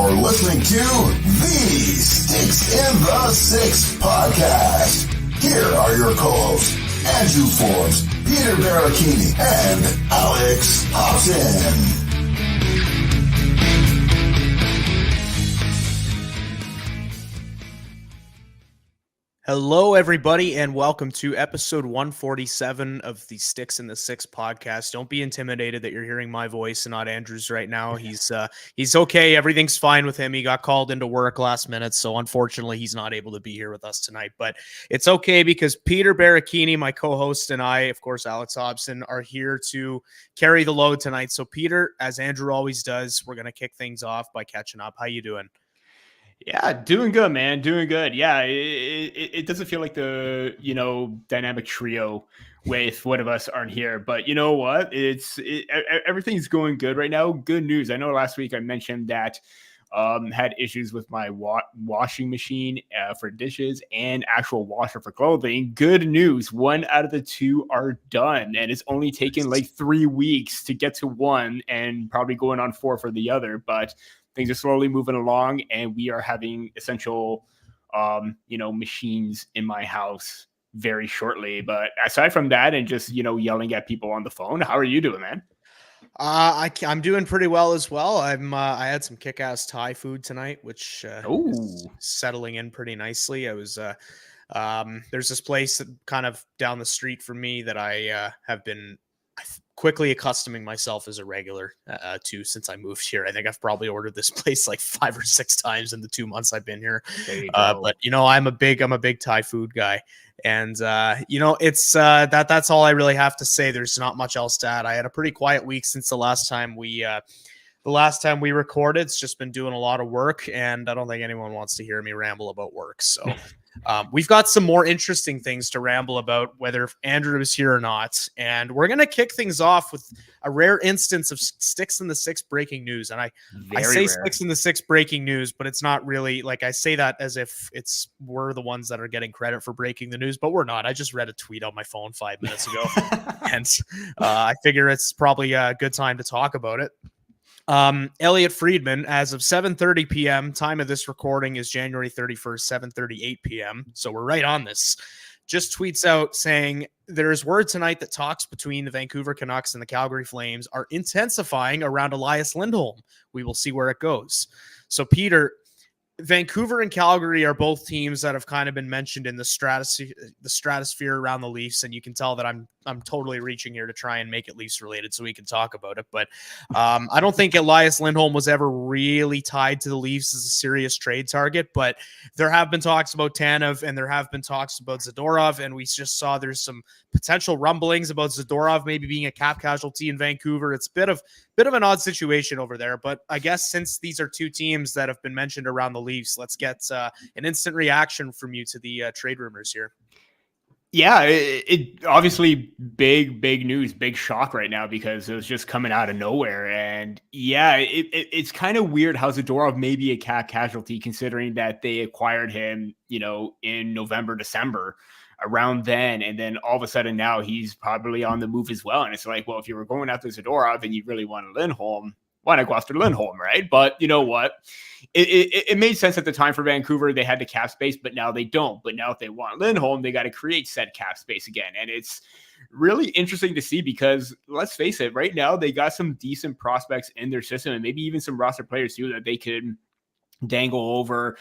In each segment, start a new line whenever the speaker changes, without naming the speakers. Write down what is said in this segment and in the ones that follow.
You're listening to the Sticks in the Six podcast. Here are your co-hosts, Andrew Forbes, Peter Barricini, and Alex Hobson.
Hello, everybody, and welcome to episode 147 of the Sticks in the Six podcast. Don't be intimidated that you're hearing my voice and not Andrew's right now. He's okay. Everything's fine with him. He got called into work last minute, so unfortunately, he's not able to be here with us tonight. But it's okay because Peter Barricini, my co-host, and I, of course, Alex Hobson, are here to carry the load tonight. So, Peter, as Andrew always does, we're going to kick things off by catching up. How you doing?
Yeah, doing good, man. Doing good. Yeah, it doesn't feel like the, dynamic trio with one of us aren't here. But you know what? Everything's going good right now. Good news. I know last week I mentioned that had issues with my washing machine for dishes and actual washer for clothing. Good news. One out of the two are done. And it's only taken like 3 weeks to get to one and probably going on 4 for the other. But things are slowly moving along, and we are having essential, machines in my house very shortly. But aside from that, and just, yelling at people on the phone, how are you doing, man?
I'm doing pretty well as well. I had some kick-ass Thai food tonight, which is settling in pretty nicely. I was there's this place kind of down the street from me that I have been quickly accustoming myself as a regular to since I moved here. I think I've probably ordered this place like 5 or 6 times in the 2 months I've been here. But I'm a big Thai food guy, and it's that's all I really have to say. There's not much else to add. I had a pretty quiet week since the last time we recorded. It's just been doing a lot of work, and I don't think anyone wants to hear me ramble about work. So we've got some more interesting things to ramble about, whether Andrew is here or not. And we're going to kick things off with a rare instance of Sticks in the Six breaking news. And I say rare. Sticks in the Six breaking news, but it's not really like I say that as if we're the ones that are getting credit for breaking the news, but we're not. I just read a tweet on my phone 5 minutes ago, and I figure it's probably a good time to talk about it. Elliot Friedman, as of 7:30 p.m., time of this recording is January 31st, 7:38 p.m. So we're right on this. Just tweets out saying there is word tonight that talks between the Vancouver Canucks and the Calgary Flames are intensifying around Elias Lindholm. We will see where it goes. So, Peter, Vancouver and Calgary are both teams that have kind of been mentioned in the stratosphere around the Leafs, and you can tell that I'm totally reaching here to try and make it Leafs related so we can talk about it. But I don't think Elias Lindholm was ever really tied to the Leafs as a serious trade target, but there have been talks about Tanev and there have been talks about Zadorov, and we just saw there's some potential rumblings about Zadorov maybe being a cap casualty in Vancouver. It's a bit of an odd situation over there, but I guess since these are two teams that have been mentioned around the Leafs, let's get an instant reaction from you to the trade rumors here.
Yeah, it obviously big news, big shock right now because it was just coming out of nowhere. And yeah, it's kind of weird how Zadorov may be a cap casualty considering that they acquired him, in November, December, around then. And then all of a sudden now he's probably on the move as well. And it's like, well, if you were going after Zadorov and you really wanted Lindholm, why not go after Lindholm, right? But you know what? It made sense at the time for Vancouver. They had the cap space, but now they don't. But now if they want Lindholm, they got to create said cap space again. And it's really interesting to see because let's face it, right now they got some decent prospects in their system and maybe even some roster players too that they could dangle over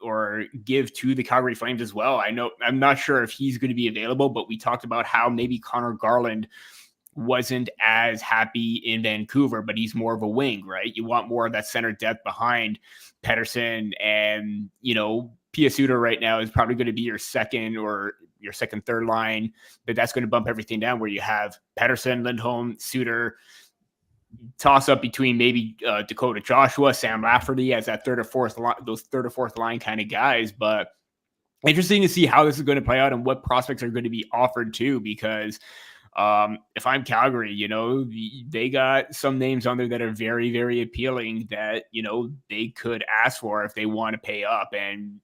or give to the Calgary Flames as well. I'm not sure if he's going to be available, but we talked about how maybe Connor Garland wasn't as happy in Vancouver, but he's more of a wing, right? You want more of that center depth behind Pettersson, and Pia Suter right now is probably going to be your second or your second, third line, but that's going to bump everything down where you have Pettersson, Lindholm, Suter, toss up between maybe Dakota Joshua, Sam Lafferty as that third or fourth line kind of guys. But interesting to see how this is going to play out and what prospects are going to be offered too, because if I'm Calgary, they got some names on there that are very, very appealing that, they could ask for if they want to pay up. And,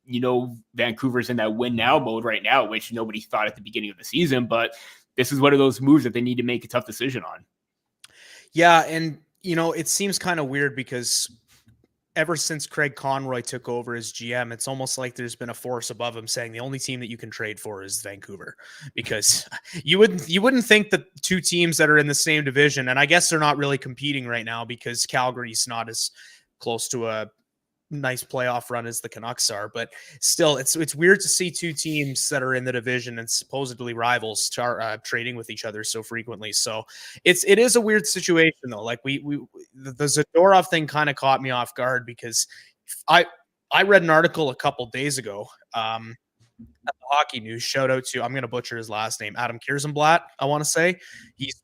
Vancouver's in that win now mode right now, which nobody thought at the beginning of the season, but this is one of those moves that they need to make a tough decision on.
Yeah. And, it seems kind of weird because ever since Craig Conroy took over as GM, it's almost like there's been a force above him saying the only team that you can trade for is Vancouver, because you wouldn't think that two teams that are in the same division, and I guess they're not really competing right now because Calgary's not as close to a nice playoff run as the Canucks are, but still, it's weird to see two teams that are in the division and supposedly rivals trading with each other so frequently. So it is a weird situation though. Like the Zadorov thing kind of caught me off guard because I read an article a couple days ago at the Hockey News. Shout out to, I'm going to butcher his last name, Adam Kierszenblatt, I want to say. He's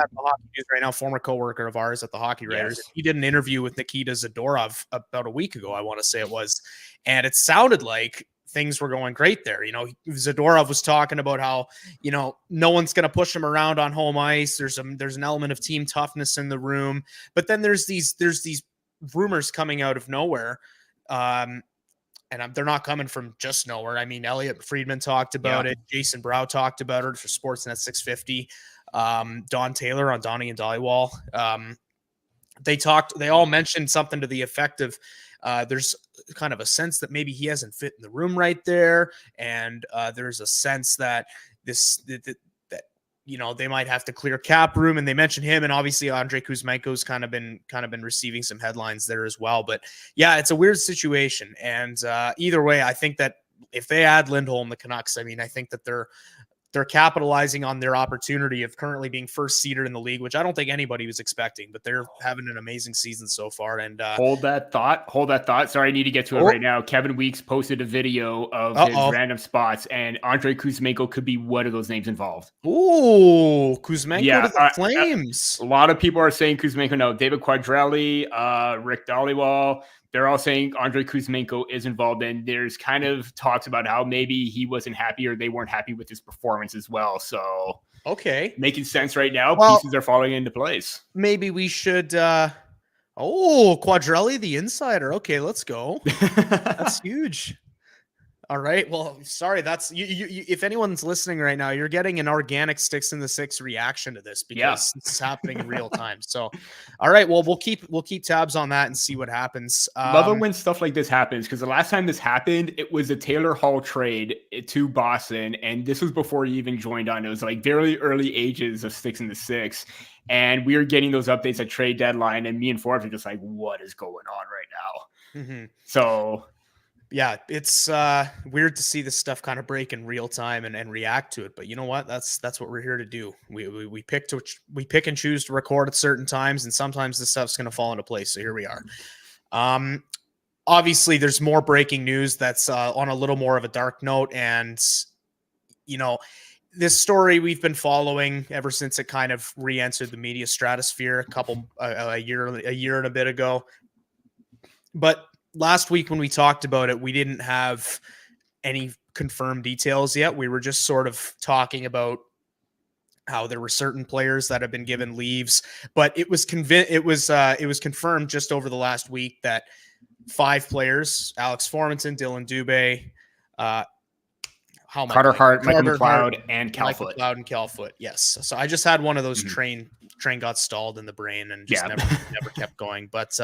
at the Hockey News right now, former coworker of ours at the Hockey Writers. Yes. He did an interview with Nikita Zadorov about a week ago, I want to say it was, and it sounded like things were going great there. You know, Zadorov was talking about how, you know, no one's going to push him around on home ice. There's an element of team toughness in the room, but then there's these rumors coming out of nowhere. And they're not coming from just nowhere. I mean, Elliot Friedman talked about it. Jason Brow talked about it for Sportsnet 650. Don Taylor on Donnie and Dollywall. They all mentioned something to the effect of there's kind of a sense that maybe he hasn't fit in the room right there. And there's a sense that that you know, they might have to clear cap room, and they mentioned him, and obviously Andrei Kuzmenko's kind of been receiving some headlines there as well. But yeah, it's a weird situation. And either way, I think that if they add Lindholm, the Canucks, I mean, I think that they're capitalizing on their opportunity of currently being first seeded in the league, which I don't think anybody was expecting, but they're having an amazing season so far. And
hold that thought. Sorry, I need to get to it right now. Kevin Weeks posted a video of his random spots, and Andrei Kuzmenko could be one of those names involved.
Ooh, Kuzmenko to the Flames.
A lot of people are saying Kuzmenko. No, David Quadrelli, Rick Dollywall, they're all saying Andrei Kuzmenko is involved, and there's kind of talks about how maybe he wasn't happy or they weren't happy with his performance as well. So,
okay,
making sense right now. Well, pieces are falling into place.
Maybe we should. Quadrelli, the insider. Okay, let's go. That's huge. All right. Well, sorry. That's you. If anyone's listening right now, you're getting an organic Sticks in the Six reaction to this because this is happening in real time. So, all right. Well, we'll keep tabs on that and see what happens.
Love it when stuff like this happens, because the last time this happened, it was a Taylor Hall trade to Boston, and this was before he even joined on. It was like very early ages of Sticks in the Six, and we were getting those updates at trade deadline, and me and Forbes are just like, "What is going on right now?" Mm-hmm. So.
Yeah, it's weird to see this stuff kind of break in real time and react to it. But you know what? That's what we're here to do. We pick and choose to record at certain times, and sometimes this stuff's going to fall into place. So here we are. Obviously, there's more breaking news that's on a little more of a dark note, and you know, this story we've been following ever since it kind of re-entered the media stratosphere a year and a bit ago. But last week when we talked about it, we didn't have any confirmed details yet. We were just sort of talking about how there were certain players that have been given leaves, but it was confirmed just over the last week that 5 players: Alex Formanton, Dylan Dubé,
Carter Hart, Michael McLeod, and
Cal Foot. Yes. So I just had one of those train got stalled in the brain and just never kept going. But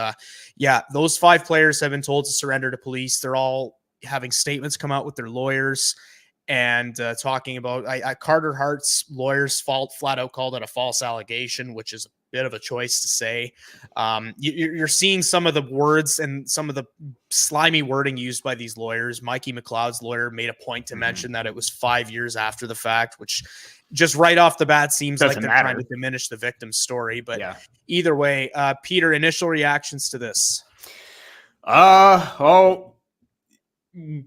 those 5 players have been told to surrender to police. They're all having statements come out with their lawyers and talking about Carter Hart's lawyers flat out called it a false allegation, which is a bit of a choice to say. You're seeing some of the words and some of the slimy wording used by these lawyers. Mikey McLeod's lawyer made a point to mention that it was 5 years after the fact, which just right off the bat seems like they're trying to diminish the victim's story. But either way, Peter, initial reactions to this?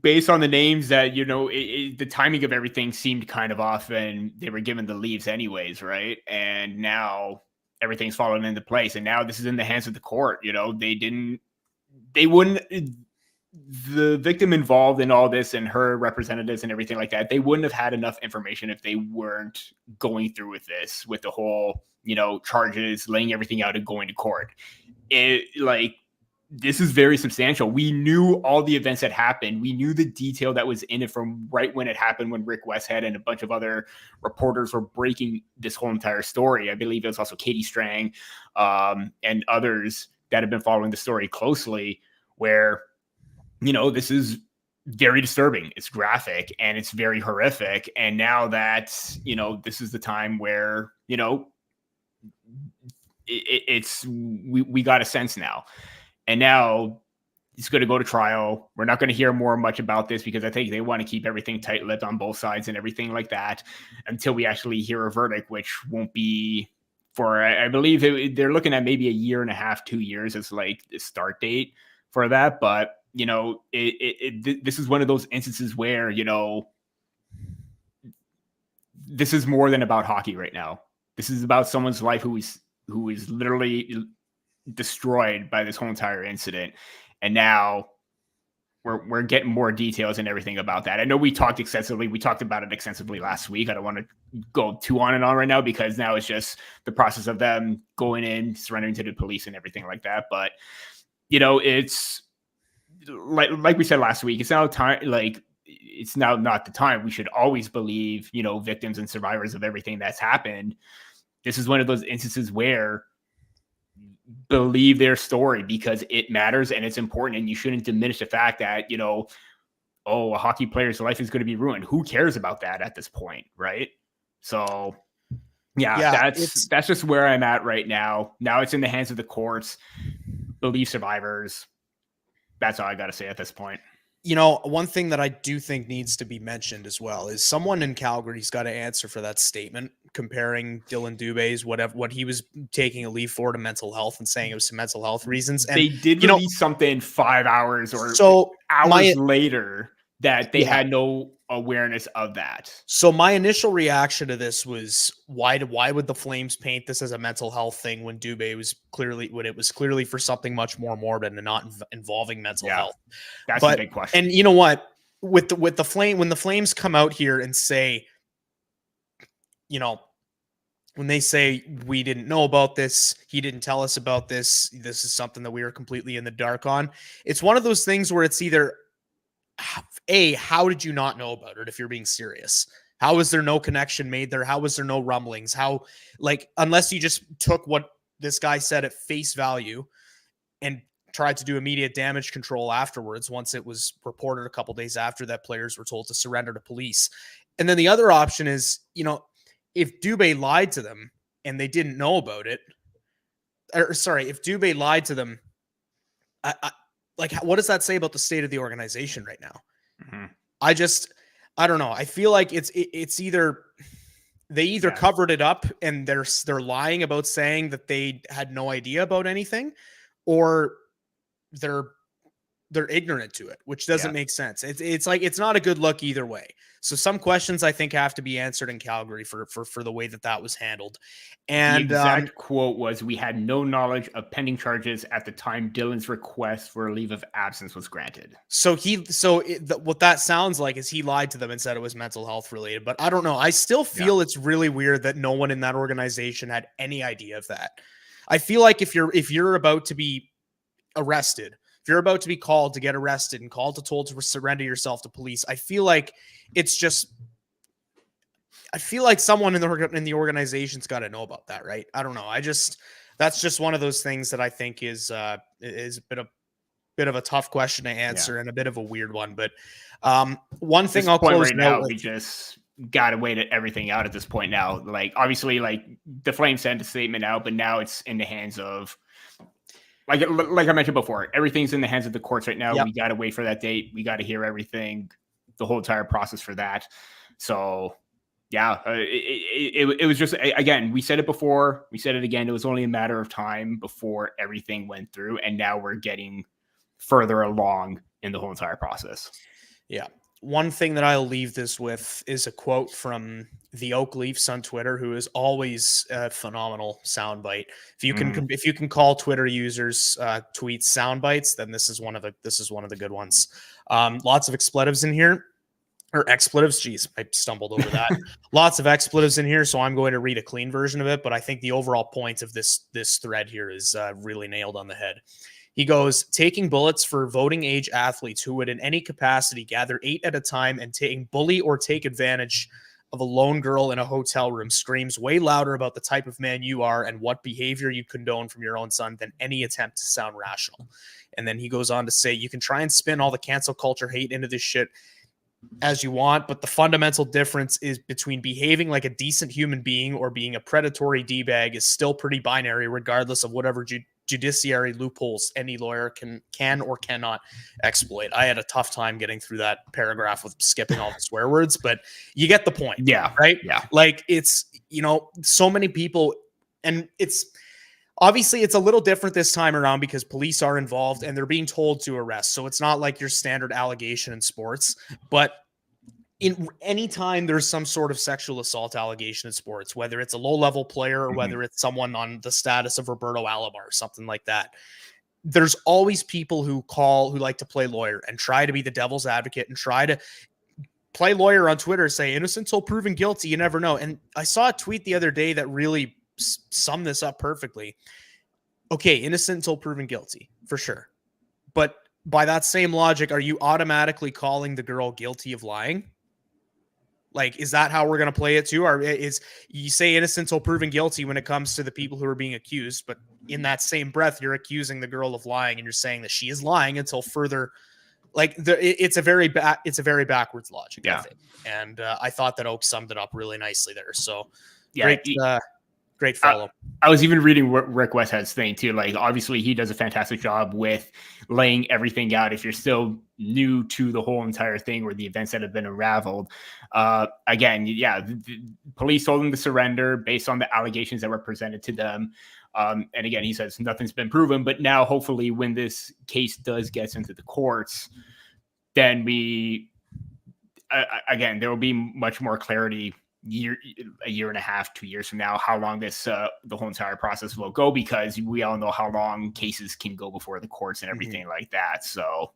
Based on the names that, you know, the timing of everything seemed kind of off, and they were given the leaves anyways, right? And now everything's fallen into place, and now this is in the hands of the court. You know, the victim involved in all this and her representatives and everything like that, they wouldn't have had enough information if they weren't going through with this, with the whole, you know, charges, laying everything out and going to court. This is very substantial. We knew all the events that happened. We knew the detail that was in it from right when it happened, when Rick Westhead and a bunch of other reporters were breaking this whole entire story. I believe it was also Katie Strang and others that have been following the story closely. where, this is very disturbing. It's graphic and it's very horrific. And now that, this is the time where, we got a sense now. And now it's going to go to trial. We're not going to hear much about this because I think they want to keep everything tight-lipped on both sides and everything like that until we actually hear a verdict, which won't be for, I believe they're looking at maybe a year and a half, 2 years as like the start date for that. But, this is one of those instances where, this is more than about hockey right now. This is about someone's life who is literally destroyed by this whole entire incident. And now we're getting more details and everything about that. I know we talked about it extensively last week. I don't want to go too on and on right now because now it's just the process of them going in, surrendering to the police and everything like that. But, it's like we said last week, it's now time, like it's now not the time. We should always believe, victims and survivors of everything that's happened. This is one of those instances where believe their story because it matters and it's important, and you shouldn't diminish the fact that, a hockey player's life is going to be ruined. Who cares about that at this point, right? So that's just where I'm at right now. Now it's in the hands of the courts. Believe survivors. That's all I got to say at this point.
One thing that I do think needs to be mentioned as well is someone in Calgary's got to answer for that statement comparing Dylan Dubé's what he was taking a leave for to mental health and saying it was some mental health reasons. And
they did release something 5 hours or hours later that they had no awareness of that.
So my initial reaction to this was why would the Flames paint this as a mental health thing when Dubé was clearly for something much more morbid and not involving mental health?
That's a big question.
And you know what? With the Flame, when the Flames come out here and say, when they say we didn't know about this, he didn't tell us about this, this is something that we were completely in the dark on. It's one of those things where it's either how did you not know about it if you're being serious? How was there no connection made there? How was there no rumblings? Unless you just took what this guy said at face value and tried to do immediate damage control afterwards once it was reported a couple days after that players were told to surrender to police. And then the other option is, if Dubé lied to them and they didn't know about it, if Dubé lied to them, what does that say about the state of the organization right now? Mm-hmm. I don't know. I feel like it's either they covered it up and they're lying about saying that they had no idea about anything, or they're ignorant to it, which doesn't make sense. It's like it's not a good look either way. So some questions I think have to be answered in Calgary for the way that was handled. And
the exact quote was, "We had no knowledge of pending charges at the time Dylan's request for a leave of absence was granted."
So what that sounds like is he lied to them and said it was mental health related. But I don't know. I still feel it's really weird that no one in that organization had any idea of that. I feel like if you're about to be arrested, if you're about to be called to get arrested and told to surrender yourself to police, I feel like someone in the organization's got to know about that, right? I don't know. That's just one of those things that I think is a bit of a tough question to answer and a bit of a weird one. But one thing I'll close
right now, we just got to wait everything out at this point now. Like, obviously, like the Flames sent a statement out, but now it's in the hands of, like I mentioned before, everything's in the hands of the courts right now. Yep. We got to wait for that date. We got to hear everything, the whole entire process for that. So, it was just, again, we said it before, we said it again. It was only a matter of time before everything went through, and now we're getting further along in the whole entire process. Yeah.
One thing that I'll leave this with is a quote from the Oak Leafs on Twitter, who is always a phenomenal soundbite. If you can call Twitter users tweets sound bites, then this is one of the good ones. Lots of expletives in here, or expletives. Geez, I stumbled over that. Lots of expletives in here, so I'm going to read a clean version of it. But I think the overall point of this thread here is really nailed on the head. He goes, taking bullets for voting age athletes who would in any capacity gather 8 at a time and bully or take advantage of a lone girl in a hotel room screams way louder about the type of man you are and what behavior you condone from your own son than any attempt to sound rational. And then he goes on to say, you can try and spin all the cancel culture hate into this shit as you want, but the fundamental difference is between behaving like a decent human being or being a predatory D-bag is still pretty binary, regardless of whatever judiciary loopholes any lawyer can or cannot exploit. I had a tough time getting through that paragraph with skipping all the swear words, but you get the point.
Yeah.
Right?
Yeah.
Like, it's, so many people, and it's obviously it's a little different this time around because police are involved and they're being told to arrest. So it's not like your standard allegation in sports, but in any time there's some sort of sexual assault allegation in sports, whether it's a low-level player or whether it's someone on the status of Roberto Alomar or something like that, there's always people who like to play lawyer and try to be the devil's advocate and try to play lawyer on Twitter, say innocent till proven guilty. You never know. And I saw a tweet the other day that really sum this up perfectly. Okay, innocent until proven guilty, for sure. But by that same logic, are you automatically calling the girl guilty of lying? Like, is that how we're going to play it too? Or is you say innocent until proven guilty when it comes to the people who are being accused, but in that same breath, you're accusing the girl of lying and you're saying that she is lying until further, like it's a very backwards logic.
Yeah.
I think. And I thought that Oak summed it up really nicely there. So
yeah,
great follow.
I was even reading Rick Westhead's thing too. Like, obviously he does a fantastic job with laying everything out. If you're still new to the whole entire thing or the events that have been unraveled, again, the police told them to surrender based on the allegations that were presented to them. And again, he says nothing's been proven, but now hopefully when this case does get into the courts, then again, there will be much more clarity a year and a half, 2 years from now, how long this the whole entire process will go, because we all know how long cases can go before the courts and everything like that. So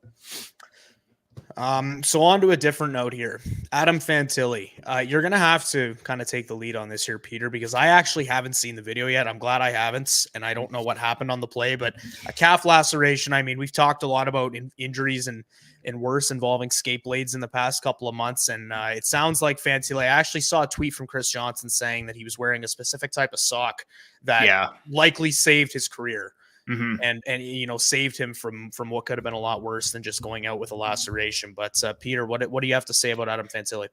on to a different note here. Adam Fantilli, you're gonna have to kind of take the lead on this here, Peter, because I actually haven't seen the video yet. I'm glad I haven't, and I don't know what happened on the play, but a calf laceration. I mean, we've talked a lot about injuries and worse involving skate blades in the past couple of months. And it sounds like Fantilli, I actually saw a tweet from Chris Johnson saying that he was wearing a specific type of sock that likely saved his career and saved him from what could have been a lot worse than just going out with a laceration. But Peter, what do you have to say about Adam Fantilli?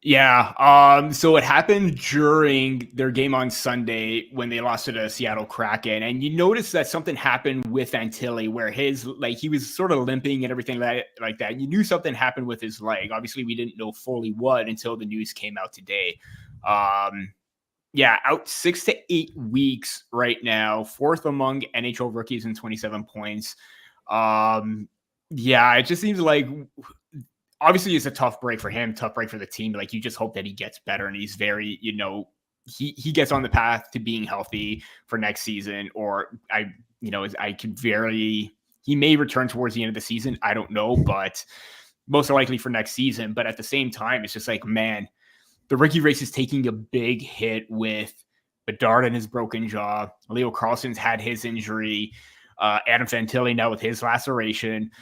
Yeah. So it happened during their game on Sunday when they lost to the Seattle Kraken. And you notice that something happened with Fantilli where he was sort of limping and everything like that. You knew something happened with his leg. Obviously, we didn't know fully what until the news came out today. Out 6 to 8 weeks right now, fourth among NHL rookies in 27 points. It just seems like obviously it's a tough break for him, tough break for the team. Like, you just hope that he gets better and he's very, he gets on the path to being healthy for next season. Or he may return towards the end of the season. I don't know, but most likely for next season. But at the same time, it's just like, man, the rookie race is taking a big hit with Bedard and his broken jaw. Leo Carlson's had his injury. Adam Fantilli now with his laceration.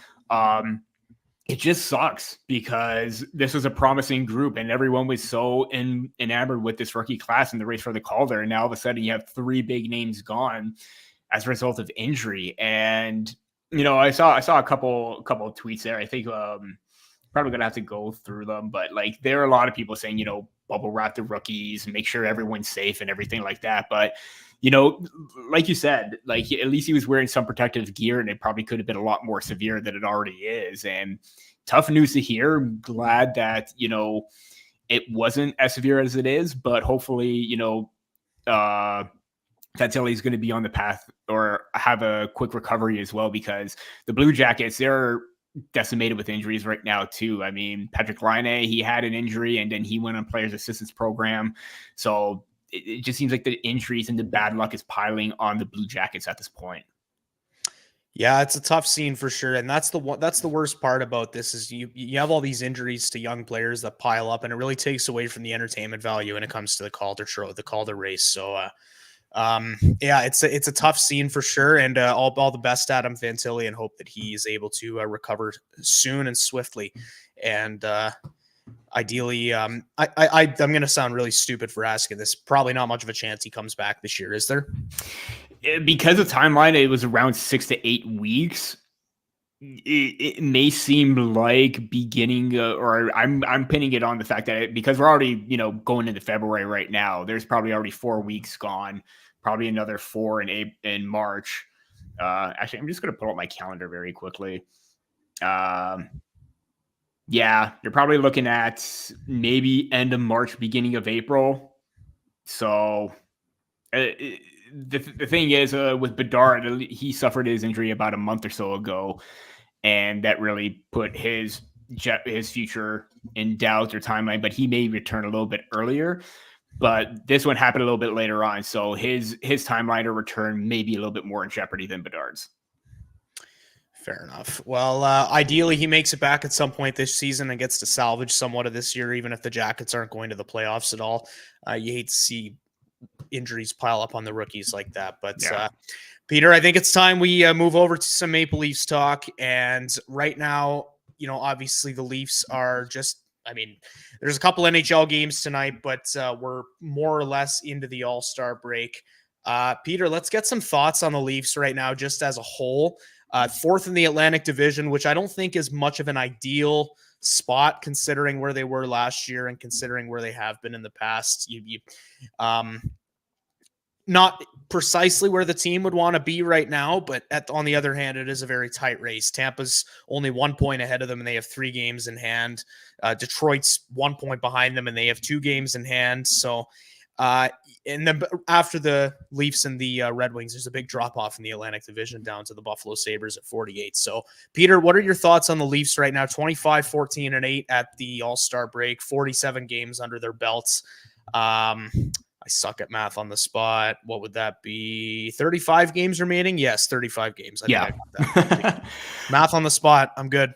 It just sucks because this was a promising group and everyone was so enamored with this rookie class in the race for the Calder. And now all of a sudden you have three big names gone as a result of injury. And, I saw a couple of tweets there. I think probably going to have to go through them, but like there are a lot of people saying, bubble wrap the rookies and make sure everyone's safe and everything like that. But like you said, like at least he was wearing some protective gear and it probably could have been a lot more severe than it already is. And tough news to hear. I'm glad that, it wasn't as severe as it is, but hopefully, Fantilli is going to be on the path or have a quick recovery as well, because the Blue Jackets, they're decimated with injuries right now too. I mean, Patrick Laine, he had an injury and then he went on players assistance program. So it just seems like the injuries and the bad luck is piling on the Blue Jackets at this point.
Yeah, it's a tough scene for sure. And that's the worst part about this is you have all these injuries to young players that pile up and it really takes away from the entertainment value when it comes to the Calder race. So it's a tough scene for sure. And all the best to Adam Fantilli and hope that he is able to recover soon and swiftly. And ideally, I'm going to sound really stupid for asking this. Probably not much of a chance he comes back this year, is there?
Because of timeline, it was around 6 to 8 weeks. it may seem like beginning, or I'm pinning it on the fact that because we're already, going into February right now, there's probably already 4 weeks gone, probably another 4 in March. Actually, I'm just going to pull up my calendar very quickly. Yeah, you're probably looking at maybe end of March, beginning of April. So the thing is, with Bedard, he suffered his injury about a month or so ago, and that really put his future in doubt or timeline. But he may return a little bit earlier. But this one happened a little bit later on, so his timeline or return may be a little bit more in jeopardy than Bedard's.
Fair enough. Well, ideally, he makes it back at some point this season and gets to salvage somewhat of this year, even if the Jackets aren't going to the playoffs at all. You hate to see injuries pile up on the rookies like that. But, yeah. Peter, I think it's time we move over to some Maple Leafs talk. And right now, obviously the Leafs are just, there's a couple NHL games tonight, but we're more or less into the All-Star break. Peter, let's get some thoughts on the Leafs right now, just as a whole. Fourth in the Atlantic Division, which I don't think is much of an ideal spot considering where they were last year and considering where they have been in the past. Not precisely where the team would want to be right now, but on the other hand, it is a very tight race. Tampa's only 1 point ahead of them, and they have 3 games in hand. Detroit's 1 point behind them, and they have 2 games in hand. So, and then after the Leafs and the Red Wings, there's a big drop off in the Atlantic Division down to the Buffalo Sabres at 48. So, Peter, what are your thoughts on the Leafs right now? 25, 14, and 8 at the All-Star break, 47 games under their belts. I suck at math on the spot. What would that be? 35 games remaining? Yes, 35 games. I got that. Math on the spot. I'm good.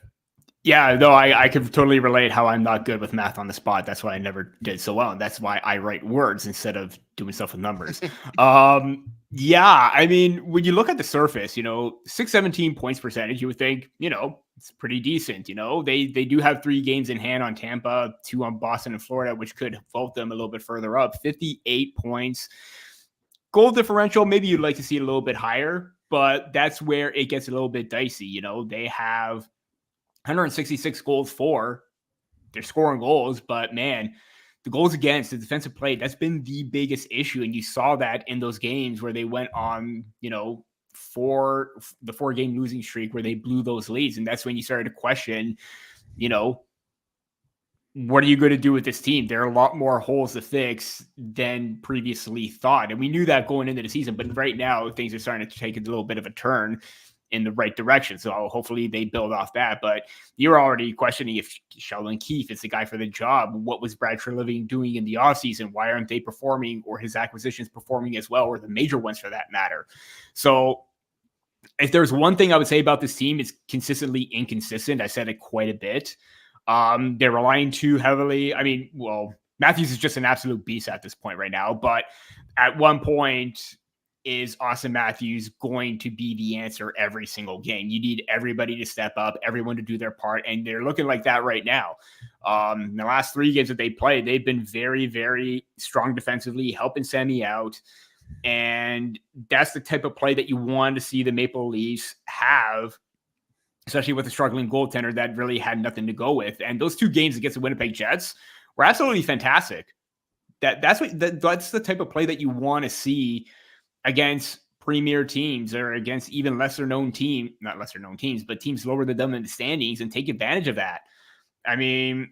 Yeah, though I could totally relate how I'm not good with math on the spot. That's why I never did so well. And that's why I write words instead of doing stuff with numbers. Yeah, when you look at the surface, 617 points percentage, you would think, it's pretty decent. They do have 3 games in hand on Tampa, 2 on Boston and Florida, which could vault them a little bit further up. 58 points. Goal differential, maybe you'd like to see it a little bit higher, but that's where it gets a little bit dicey. They have 166 goals for. They're scoring goals, but man, the goals against, the defensive play, that's been the biggest issue. And you saw that in those games where they went on, the 4-game losing streak where they blew those leads. And that's when you started to question, what are you going to do with this team? There are a lot more holes to fix than previously thought. And we knew that going into the season, but right now things are starting to take a little bit of a turn in the right direction. So hopefully they build off that. But you're already questioning if Sheldon Keefe is the guy for the job. What was Brad Treliving doing in the offseason? Why aren't they performing, or his acquisitions performing as well, or the major ones for that matter? So if there's one thing I would say about this team, it's consistently inconsistent. I said it quite a bit. They're relying too heavily. Matthews is just an absolute beast at this point right now. But at one point, is Austin Matthews going to be the answer every single game? You need everybody to step up, everyone to do their part, and they're looking like that right now. In the last 3 games that they played, they've been very, very strong defensively, helping Sammy out, and that's the type of play that you want to see the Maple Leafs have, especially with a struggling goaltender that really had nothing to go with. And those 2 games against the Winnipeg Jets were absolutely fantastic. That's the type of play that you want to see against premier teams, or against even not lesser known teams, but teams lower than them in the standings, and take advantage of that. When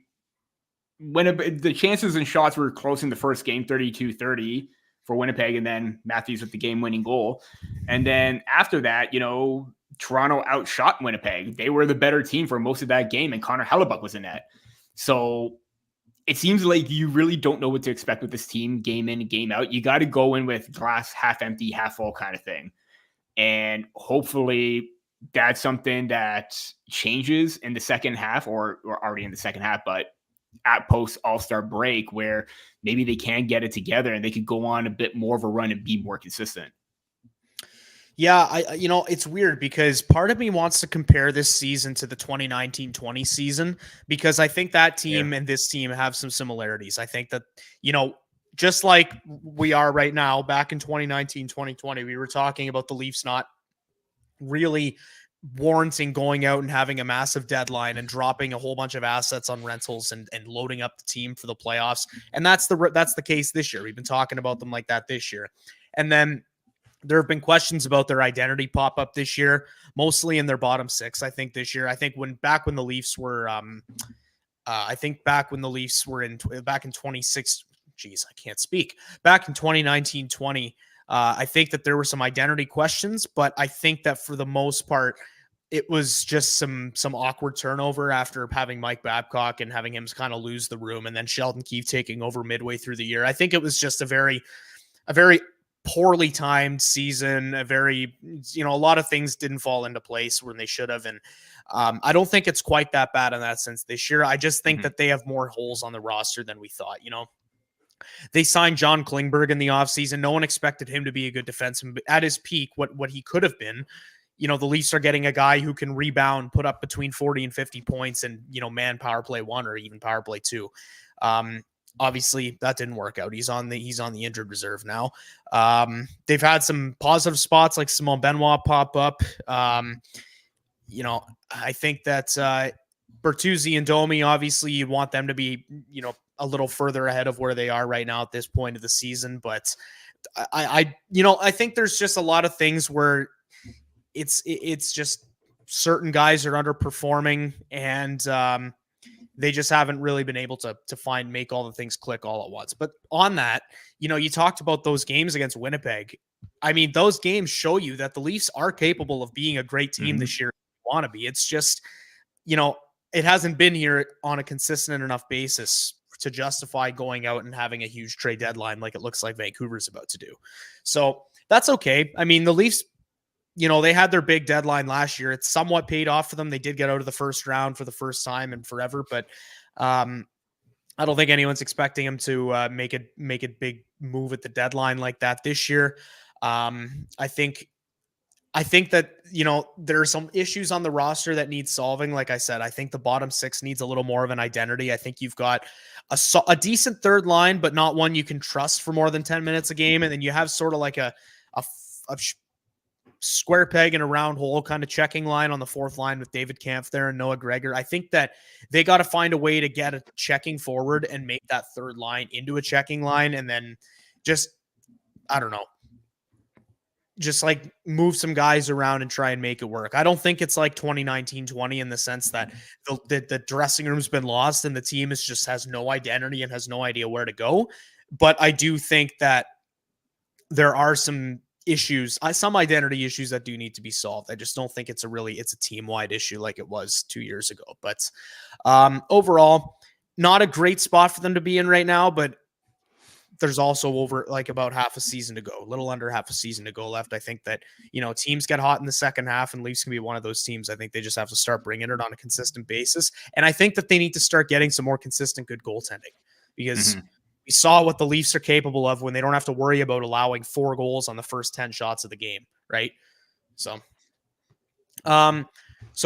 the chances and shots were close in the first game, 32-30 for Winnipeg, and then Matthews with the game-winning goal. And then after that, Toronto outshot Winnipeg. They were the better team for most of that game, and Connor Hellebuck was in net. So it seems like you really don't know what to expect with this team game in and game out. You got to go in with glass half empty, half full kind of thing. And hopefully that's something that changes in the second half, or already in the second half, but at post All-Star break, where maybe they can get it together and they could go on a bit more of a run and be more consistent.
Yeah, it's weird because part of me wants to compare this season to the 2019-20 season, because I think that team and this team have some similarities. I think that, just like we are right now, back in 2019-2020, we were talking about the Leafs not really warranting going out and having a massive deadline and dropping a whole bunch of assets on rentals and loading up the team for the playoffs. And that's the case this year. We've been talking about them like that this year. And then there have been questions about their identity pop up this year, mostly in their bottom six. I think this year, I think back when the Leafs were back in 26, geez, I can't speak. Back in 2019-20, I think that there were some identity questions, but I think that for the most part, it was just some awkward turnover after having Mike Babcock and having him kind of lose the room, and then Sheldon Keefe taking over midway through the year. I think it was just a very poorly timed season. A lot of things didn't fall into place when they should have, and I don't think it's quite that bad in that sense this year. I just think that they have more holes on the roster than we thought. They signed John Klingberg in the offseason. No one expected him to be a good defenseman, but at his peak, what he could have been, the Leafs are getting a guy who can rebound, put up between 40 and 50 points and, man power play 1 or even power play 2. Obviously that didn't work out. He's on the injured reserve now. They've had some positive spots like Simon Benoit pop up. I think that Bertuzzi and Domi, obviously you want them to be, a little further ahead of where they are right now at this point of the season. But I think there's just a lot of things where it's just certain guys are underperforming, and they just haven't really been able to make all the things click all at once. But on that, you talked about those games against Winnipeg. I mean, those games show you that the Leafs are capable of being a great team this year. Want to be. It's just, it hasn't been here on a consistent enough basis to justify going out and having a huge trade deadline like it looks like Vancouver's about to do. So that's okay. I mean, the Leafs, they had their big deadline last year. It's somewhat paid off for them. They did get out of the first round for the first time in forever, but I don't think anyone's expecting them to make a big move at the deadline like that this year. I think that, there are some issues on the roster that need solving. Like I said, I think the bottom six needs a little more of an identity. I think you've got a decent third line, but not one you can trust for more than 10 minutes a game. And then you have sort of like a square peg in a round hole kind of checking line on the fourth line with David Kampf there and Noah Gregor. I think that they got to find a way to get a checking forward and make that third line into a checking line. And then just, I don't know, just like move some guys around and try and make it work. I don't think it's like 2019-20 in the sense that the dressing room's been lost and the team has no identity and has no idea where to go. But I do think that there are some issues, some identity issues that do need to be solved. I just don't think it's a team-wide issue like it was 2 years ago. But overall, not a great spot for them to be in right now, but there's also about half a season to go, a little under half a season to go left. I think that, teams get hot in the second half, and Leafs can be one of those teams. I think they just have to start bringing it on a consistent basis. And I think that they need to start getting some more consistent, good goaltending, because we saw what the Leafs are capable of when they don't have to worry about allowing 4 goals on the first 10 shots of the game. Right. So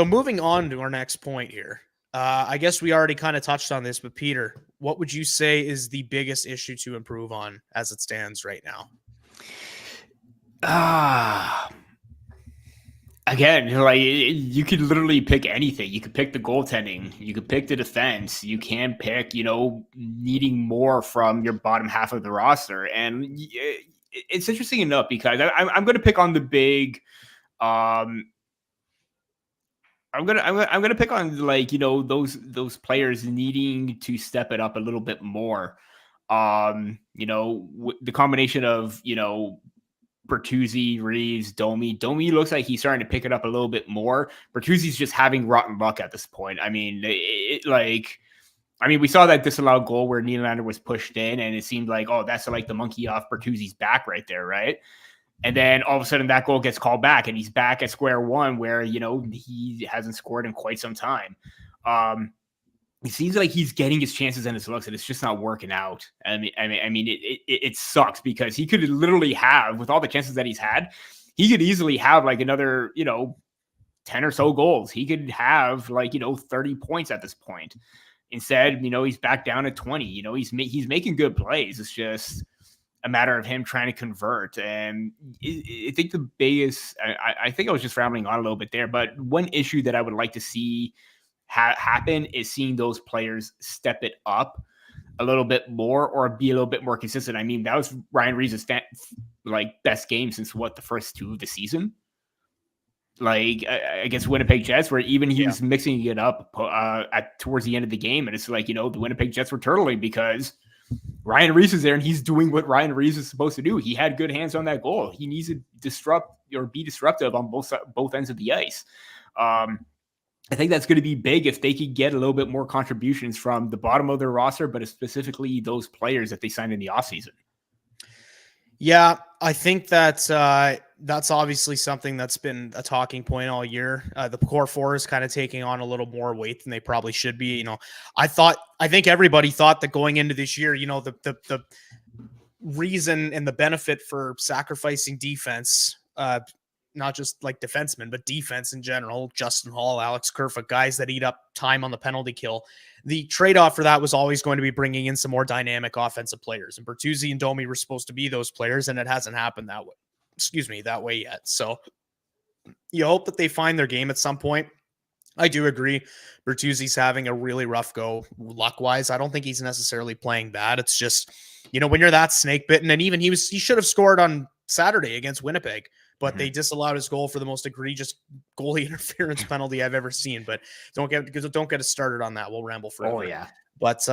moving on to our next point here. I guess we already kind of touched on this, but Peter, what would you say is the biggest issue to improve on as it stands right now?
Again, you could literally pick anything. You could pick the goaltending. You could pick the defense. You can pick, needing more from your bottom half of the roster. And it's interesting enough because I'm going to pick on the big. I'm gonna pick on those players needing to step it up a little bit more. The combination of Bertuzzi, Reeves, Domi. Domi looks like he's starting to pick it up a little bit more. Bertuzzi's just having rotten luck at this point. I mean, we saw that disallowed goal where Nylander was pushed in, and it seemed like, oh, that's like the monkey off Bertuzzi's back right there, right? And then all of a sudden that goal gets called back and he's back at square one where, he hasn't scored in quite some time. It seems like he's getting his chances and his looks and it's just not working out. It sucks because he could literally have, with all the chances that he's had, he could easily have like another, 10 or so goals. He could have 30 points at this point. Instead, he's back down at 20. He's making good plays. It's just, a matter of him trying to convert. And I think the biggest, I think I was just rambling on a little bit there, but one issue that I would like to see happen is seeing those players step it up a little bit more or be a little bit more consistent. I mean, that was Ryan Reese's best game since the first 2 of the season. Like against Winnipeg Jets, where even he was mixing it up towards the end of the game, and it's like, the Winnipeg Jets were turtling because Ryan Reese is there and he's doing what Ryan Reese is supposed to do. He had good hands on that goal. He needs to disrupt or be disruptive on both ends of the ice. I think that's going to be big if they could get a little bit more contributions from the bottom of their roster, but specifically those players that they signed in the offseason.
Yeah, I think that's obviously something that's been a talking point all year. The core four is kind of taking on a little more weight than they probably should be. I think everybody thought that going into this year, the reason and the benefit for sacrificing defense, not just like defensemen, but defense in general, Justin Hall, Alex Kerfoot, guys that eat up time on the penalty kill. The trade-off for that was always going to be bringing in some more dynamic offensive players. And Bertuzzi and Domi were supposed to be those players, and it hasn't happened that way yet. So you hope that they find their game at some point. I do agree. Bertuzzi's having a really rough go luck-wise. I don't think he's necessarily playing bad. It's just, when you're that snake-bitten, and even he should have scored on Saturday against Winnipeg, but they disallowed his goal for the most egregious goalie interference penalty I've ever seen. But don't get us started on that. We'll ramble forever.
Oh yeah.
But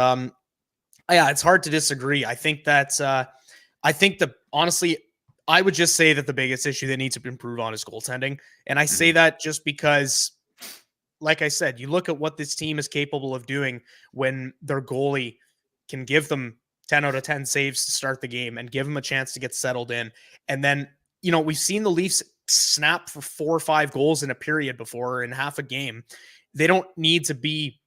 it's hard to disagree. I think that honestly, I would just say that the biggest issue that needs to improve on is goaltending. And I say that just because, like I said, you look at what this team is capable of doing when their goalie can give them 10 out of 10 saves to start the game and give them a chance to get settled in. And then, we've seen the Leafs snap for 4 or 5 goals in a period before in half a game. They don't need to be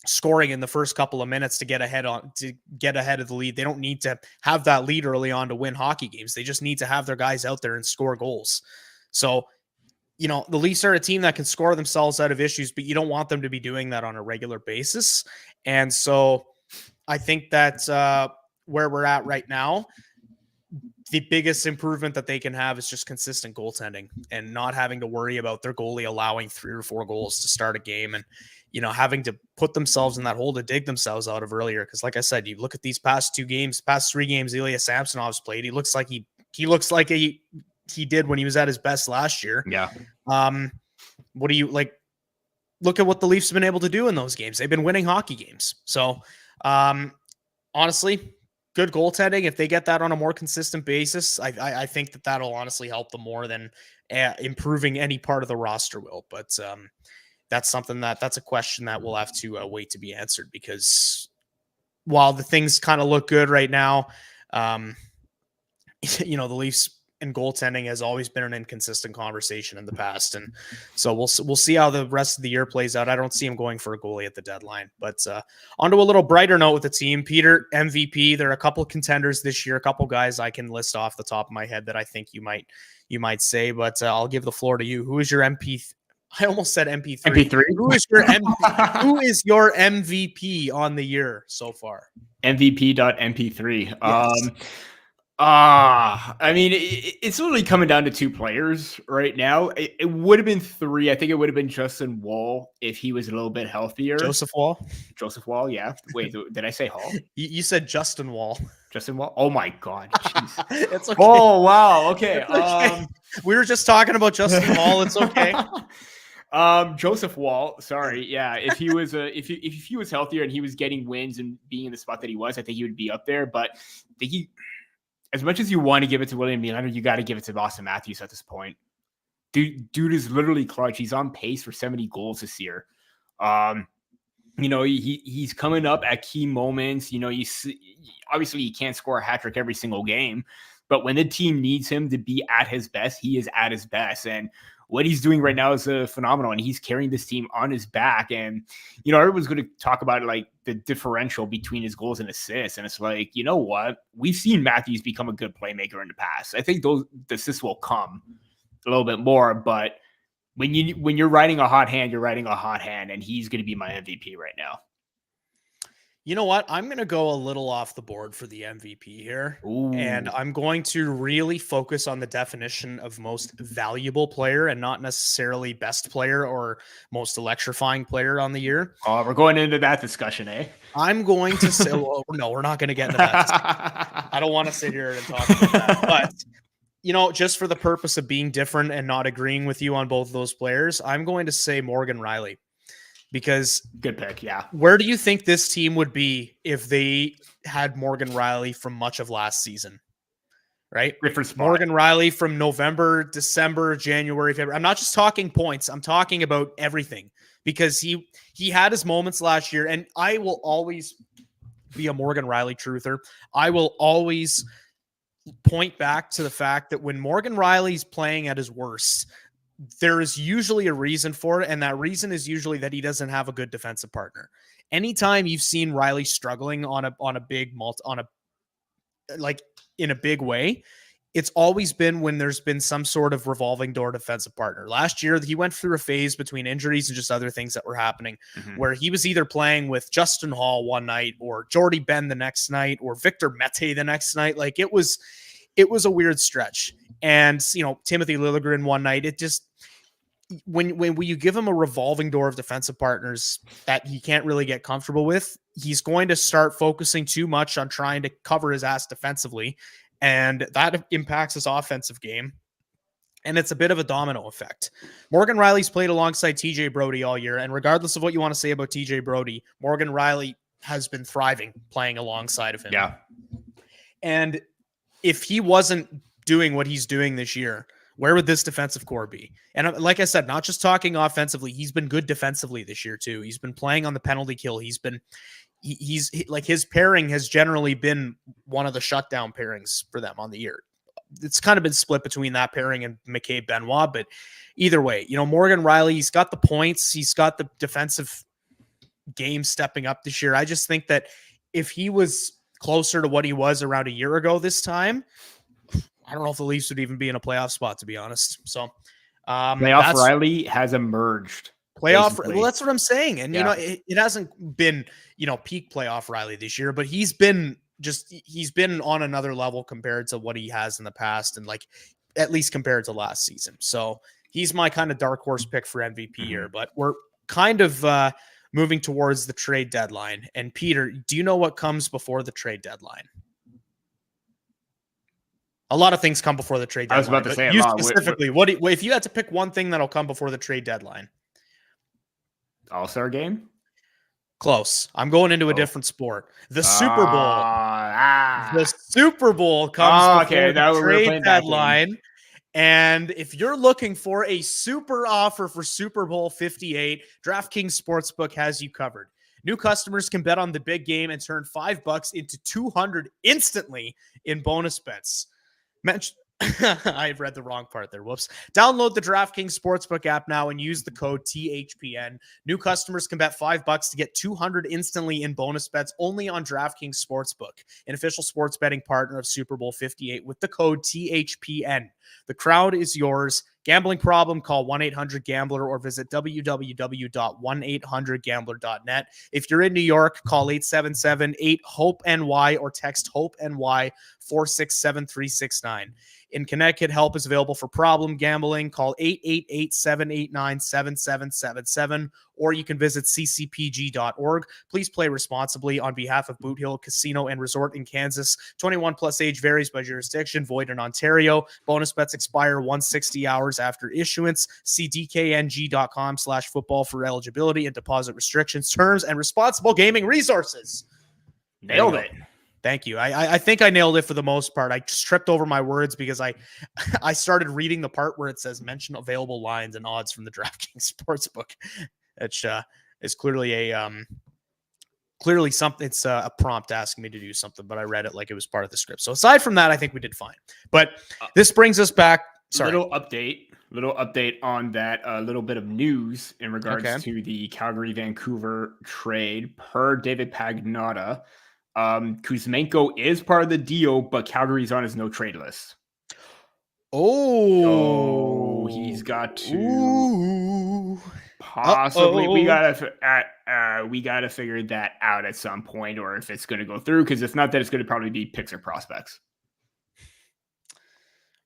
scoring in the first couple of minutes to get ahead of the lead. They don't need to have that lead early on to win hockey games. They just need to have their guys out there and score goals. So, the Leafs are a team that can score themselves out of issues, but you don't want them to be doing that on a regular basis. And so I think that's where we're at right now. The biggest improvement that they can have is just consistent goaltending and not having to worry about their goalie allowing 3 or 4 goals to start a game and, having to put themselves in that hole to dig themselves out of earlier. Because like I said, you look at these past 3 games, Ilya Samsonov's played. He looks like he did when he was at his best last year.
Yeah.
What do you like? Look at what the Leafs have been able to do in those games. They've been winning hockey games. So, honestly, good goaltending. If they get that on a more consistent basis, I think that'll honestly help them more than improving any part of the roster will. But that's a question that we'll have to wait to be answered, because while the things kind of look good right now, the Leafs and goaltending has always been an inconsistent conversation in the past. And so we'll see how the rest of the year plays out. I don't see him going for a goalie at the deadline, but onto a little brighter note with the team. Peter, MVP. There are a couple of contenders this year, a couple guys I can list off the top of my head that I think you might say, but I'll give the floor to you. Who is your MP? I almost said MP3.
MP3.
Who is your MVP on the year so far?
MVP.mp3.
Yes.
I mean, it's literally coming down to 2 players right now. It would have been 3. I think it would have been Justin Wall if he was a little bit healthier.
Joseph Wall,
yeah. Wait, did I say Hall?
You said Justin Wall.
Justin Wall? Oh my God. Jeez.
It's okay.
Oh, wow. Okay.
Okay. We were just talking about Justin Wall. It's okay.
Joseph Wall, sorry. Yeah. If he was if he was healthier and he was getting wins and being in the spot that he was, I think he would be up there. But as much as you want to give it to William Nylander, you got to give it to Austin Matthews at this point. Dude is literally clutch. He's on pace for 70 goals this year. He's coming up at key moments. Obviously he can't score a hat trick every single game, but when the team needs him to be at his best, he is at his best. And what he's doing right now is phenomenal, and he's carrying this team on his back. And, everyone's going to talk about like the differential between his goals and assists. And it's like, you know what? We've seen Matthews become a good playmaker in the past. I think the assists will come a little bit more, but when you're riding a hot hand, you're riding a hot hand, and he's going to be my MVP right now.
You know what? I'm going to go a little off the board for the MVP here.
Ooh.
And I'm going to really focus on the definition of most valuable player and not necessarily best player or most electrifying player on the year.
Oh, we're going into that discussion, eh?
I'm going to say, well, no, we're not going to get into that discussion. I don't want to sit here and talk about that. But, you know, just for the purpose of being different and not agreeing with you on both of those players, I'm going to say Morgan Rielly. Because
good pick, yeah.
Where do you think this team would be if they had Morgan Rielly from much of last season? Right?
Different spot.
Morgan Rielly from November, December, January, February. I'm not just talking points. I'm talking about everything because he had his moments last year, and I will always be a Morgan Rielly truther. I will always point back to the fact that when Morgan Rielly's playing at his worst, there is usually a reason for it, and that reason is usually that he doesn't have a good defensive partner. Anytime you've seen Rielly struggling in a big way, it's always been when there's been some sort of revolving door defensive partner. Last year, he went through a phase between injuries and just other things that were happening where he was either playing with Justin Hall one night or Jordy Ben the next night or Victor Mete the next night. Like it was a weird stretch. And, you know, Timothy Liljegren one night, it just, when you give him a revolving door of defensive partners that he can't really get comfortable with, he's going to start focusing too much on trying to cover his ass defensively. And that impacts his offensive game. And it's a bit of a domino effect. Morgan Rielly's played alongside TJ Brody all year. And regardless of what you want to say about TJ Brody, Morgan Rielly has been thriving playing alongside of him.
Yeah.
And if he wasn't doing what he's doing this year, where would this defensive core be? And like I said, not just talking offensively, he's been good defensively this year too. He's been playing on the penalty kill. He's like his pairing has generally been one of the shutdown pairings for them on the year. It's kind of been split between that pairing and McCabe Benoit, but either way, you know, Morgan Rielly, he's got the points. He's got the defensive game stepping up this year. I just think that if he was closer to what he was around a year ago this time, I don't know if the Leafs would even be in a playoff spot, to be honest. So
playoff Rielly has emerged.
Well, that's what I'm saying. And, you know, it hasn't been, you know, peak playoff Rielly this year, but he's been on another level compared to what he has in the past. And like, at least compared to last season. So he's my kind of dark horse pick for MVP here, but we're kind of moving towards the trade deadline. And Peter, do you know what comes before the trade deadline? A lot of things come before the trade deadline.
I was about to say,
you specifically, if you had to pick one thing that'll come before the trade deadline?
All-Star game?
Close. I'm going into a different sport. The Super Bowl. The Super Bowl comes before the trade deadline. And if you're looking for a super offer for Super Bowl 58, DraftKings Sportsbook has you covered. New customers can bet on the big game and turn $5 into $200 instantly in bonus bets. I read the wrong part there. Whoops. Download the DraftKings Sportsbook app now and use the code THPN. New customers can bet $5 to get $200 instantly in bonus bets only on DraftKings Sportsbook, an official sports betting partner of Super Bowl 58 with the code THPN. The crowd is yours. Gambling problem? Call 1-800-GAMBLER or visit www.1800gambler.net. If you're in New York, call 877-8-HOPE-NY or text HOPE-NY 467-369. In Connecticut, help is available for problem gambling. Call 888-789-7777, or you can visit ccpg.org. Please play responsibly on behalf of Boot Hill Casino and Resort in Kansas. 21 plus age varies by jurisdiction. Void in Ontario. Bonus bets expire 160 hours after issuance. See dkng.com/football for eligibility and deposit restrictions, terms, and responsible gaming resources.
Nailed it.
Thank you. I think I nailed it for the most part. I just tripped over my words because I started reading the part where it says mention available lines and odds from the DraftKings Sportsbook. Which is clearly clearly something. It's a prompt asking me to do something, but I read it like it was part of the script. So aside from that, I think we did fine. But this brings us back. Sorry. Little
update on that. A little bit of news in regards to the Calgary-Vancouver trade. Per David Pagnotta, Kuzmenko is part of the deal, but Calgary's on his no trade list.
Oh,
he's got to.
Ooh.
Possibly. We gotta figure that out at some point, or if it's going to go through. Because if not, then it's going to probably be picks or prospects.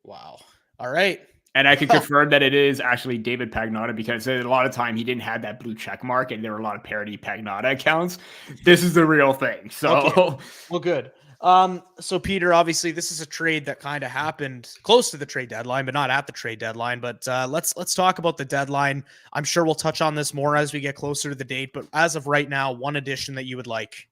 Wow. All right.
And I can confirm that it is actually David Pagnotta, because a lot of time he didn't have that blue check mark, and there were a lot of parody Pagnotta accounts. This is the real thing. So,
okay. Well, good. So Peter, obviously this is a trade that kind of happened close to the trade deadline, but not at the trade deadline. But let's talk about the deadline. I'm sure we'll touch on this more as we get closer to the date. But as of right now, one addition that you would like.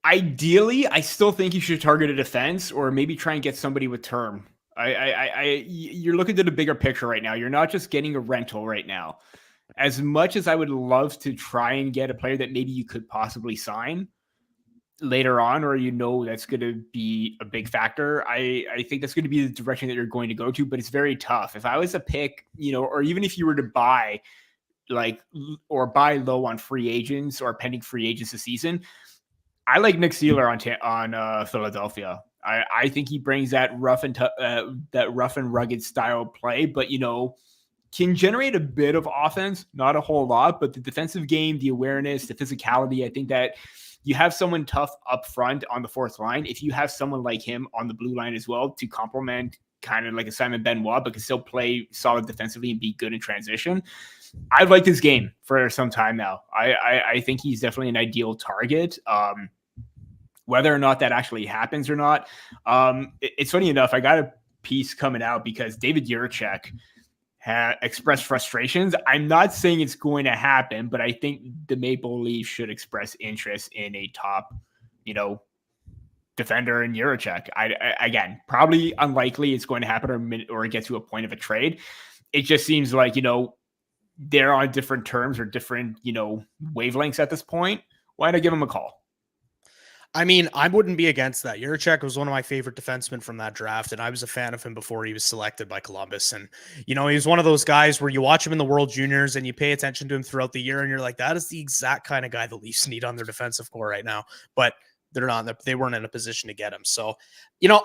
Ideally, I still think you should target a defense, or maybe try and get somebody with term. You're looking at the bigger picture right now. You're not just getting a rental right now. As much as I would love to try and get a player that maybe you could possibly sign later on, or that's going to be a big factor, I think that's going to be the direction that you're going to go to. But it's very tough. If I was a pick, or even if you were to buy low on free agents or pending free agents this season, I like Nick Seeler on Philadelphia. I think he brings that rough and rugged style play, but can generate a bit of offense, not a whole lot, but the defensive game, the awareness, the physicality. I think that you have someone tough up front on the fourth line. If you have someone like him on the blue line as well to complement, kind of like a Simon Benoit, but can still play solid defensively and be good in transition, I've liked his game for some time now. I think he's definitely an ideal target. Whether or not that actually happens or not, it's funny enough. I got a piece coming out because David Jiricek had expressed frustrations. I'm not saying it's going to happen, but I think the Maple Leafs should express interest in a top, defender in Jiricek. Again, probably unlikely it's going to happen or get to a point of a trade. It just seems like, they're on different terms or different, wavelengths at this point. Why not give them a call?
I mean, I wouldn't be against that. Jiricek was one of my favorite defensemen from that draft, and I was a fan of him before he was selected by Columbus. And, he was one of those guys where you watch him in the World Juniors and you pay attention to him throughout the year, and you're like, that is the exact kind of guy the Leafs need on their defensive core right now. But they're not. They weren't in a position to get him. So,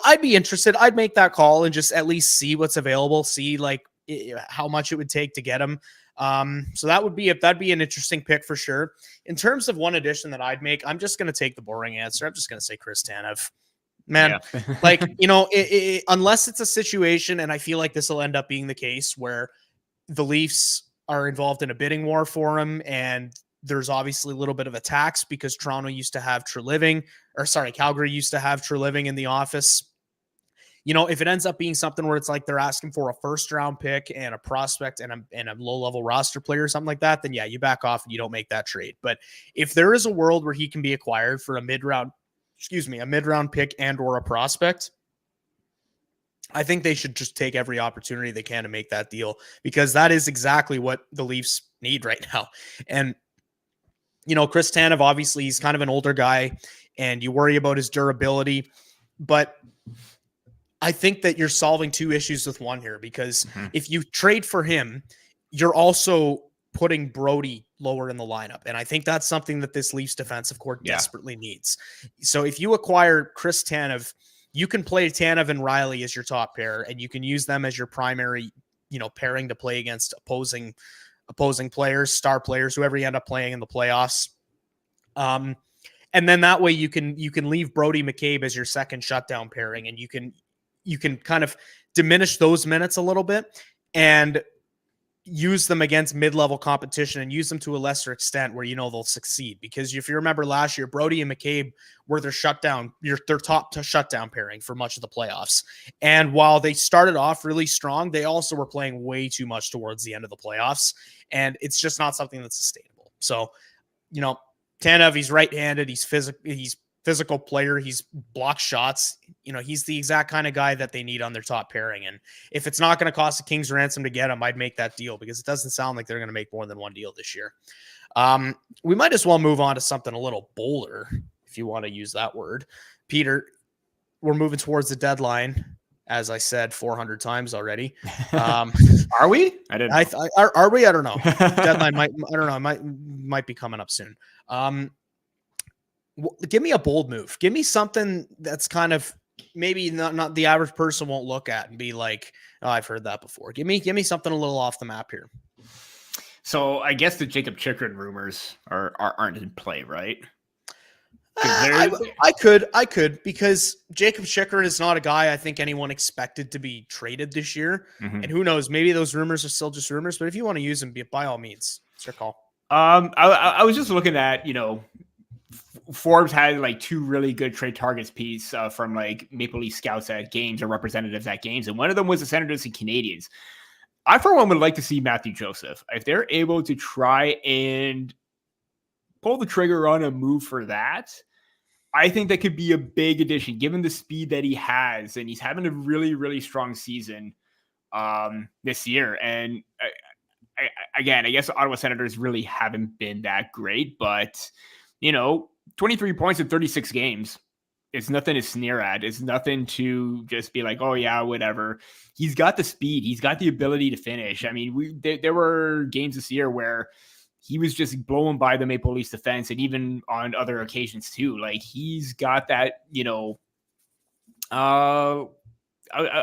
I'd be interested. I'd make that call and just at least see what's available, see how much it would take to get him. So that'd be an interesting pick for sure. In terms of one addition that I'd make, I'm just going to take the boring answer. I'm just going to say Chris Tanev. Man, yeah. Unless it's a situation, and I feel like this will end up being the case, where the Leafs are involved in a bidding war for him, and there's obviously a little bit of a tax because Calgary used to have Treliving in the office. If it ends up being something where it's like they're asking for a first-round pick and a prospect and a low-level roster player or something like that, then yeah, you back off and you don't make that trade. But if there is a world where he can be acquired for a mid-round pick and or a prospect, I think they should just take every opportunity they can to make that deal, because that is exactly what the Leafs need right now. And Chris Tanev, obviously he's kind of an older guy and you worry about his durability, but I think that you're solving two issues with one here, because if you trade for him, you're also putting Brody lower in the lineup. And I think that's something that this Leafs defensive core desperately needs. So if you acquire Chris Tanev, you can play Tanev and Riley as your top pair, and you can use them as your primary, pairing to play against opposing players, star players, whoever you end up playing in the playoffs. And then that way you can leave Brody McCabe as your second shutdown pairing, and you can kind of diminish those minutes a little bit and use them against mid-level competition and use them to a lesser extent where they'll succeed. Because if you remember last year, Brody and McCabe were their top shutdown pairing for much of the playoffs. And while they started off really strong, they also were playing way too much towards the end of the playoffs, and it's just not something that's sustainable. So, Tanev, he's right-handed, he's physical player, he's blocked shots. He's the exact kind of guy that they need on their top pairing. And if it's not going to cost a king's ransom to get him, I'd make that deal, because it doesn't sound like they're going to make more than one deal this year. We might as well move on to something a little bolder, if you want to use that word. Peter, we're moving towards the deadline, as I said 400 times already.
Are we? I didn't know.
Are we? I don't know. Deadline might be coming up soon. Give me a bold move. Give me something that's kind of, maybe not the average person won't look at and be like, oh, I've heard that before. Give me something a little off the map here.
So I guess the Jacob Chikrin rumors aren't in play, right?
I could, because Jacob Chikrin is not a guy I think anyone expected to be traded this year. Mm-hmm. And who knows, maybe those rumors are still just rumors, but if you want to use them, by all means, it's your call.
I was just looking at, Forbes had like 2 really good trade targets piece from like Maple Leaf scouts at games or representatives at games. And one of them was the Senators and Canadiens. I, for one, would like to see Matthew Joseph. If they're able to try and pull the trigger on a move for that, I think that could be a big addition, given the speed that he has. And he's having a really, really strong season this year. And I guess the Ottawa Senators really haven't been that great. But, 23 points in 36 games. It's nothing to sneer at. It's nothing to just be like, oh, yeah, whatever. He's got the speed. He's got the ability to finish. I mean, there were games this year where he was just blowing by the Maple Leafs defense, and even on other occasions too. Like, he's got that, I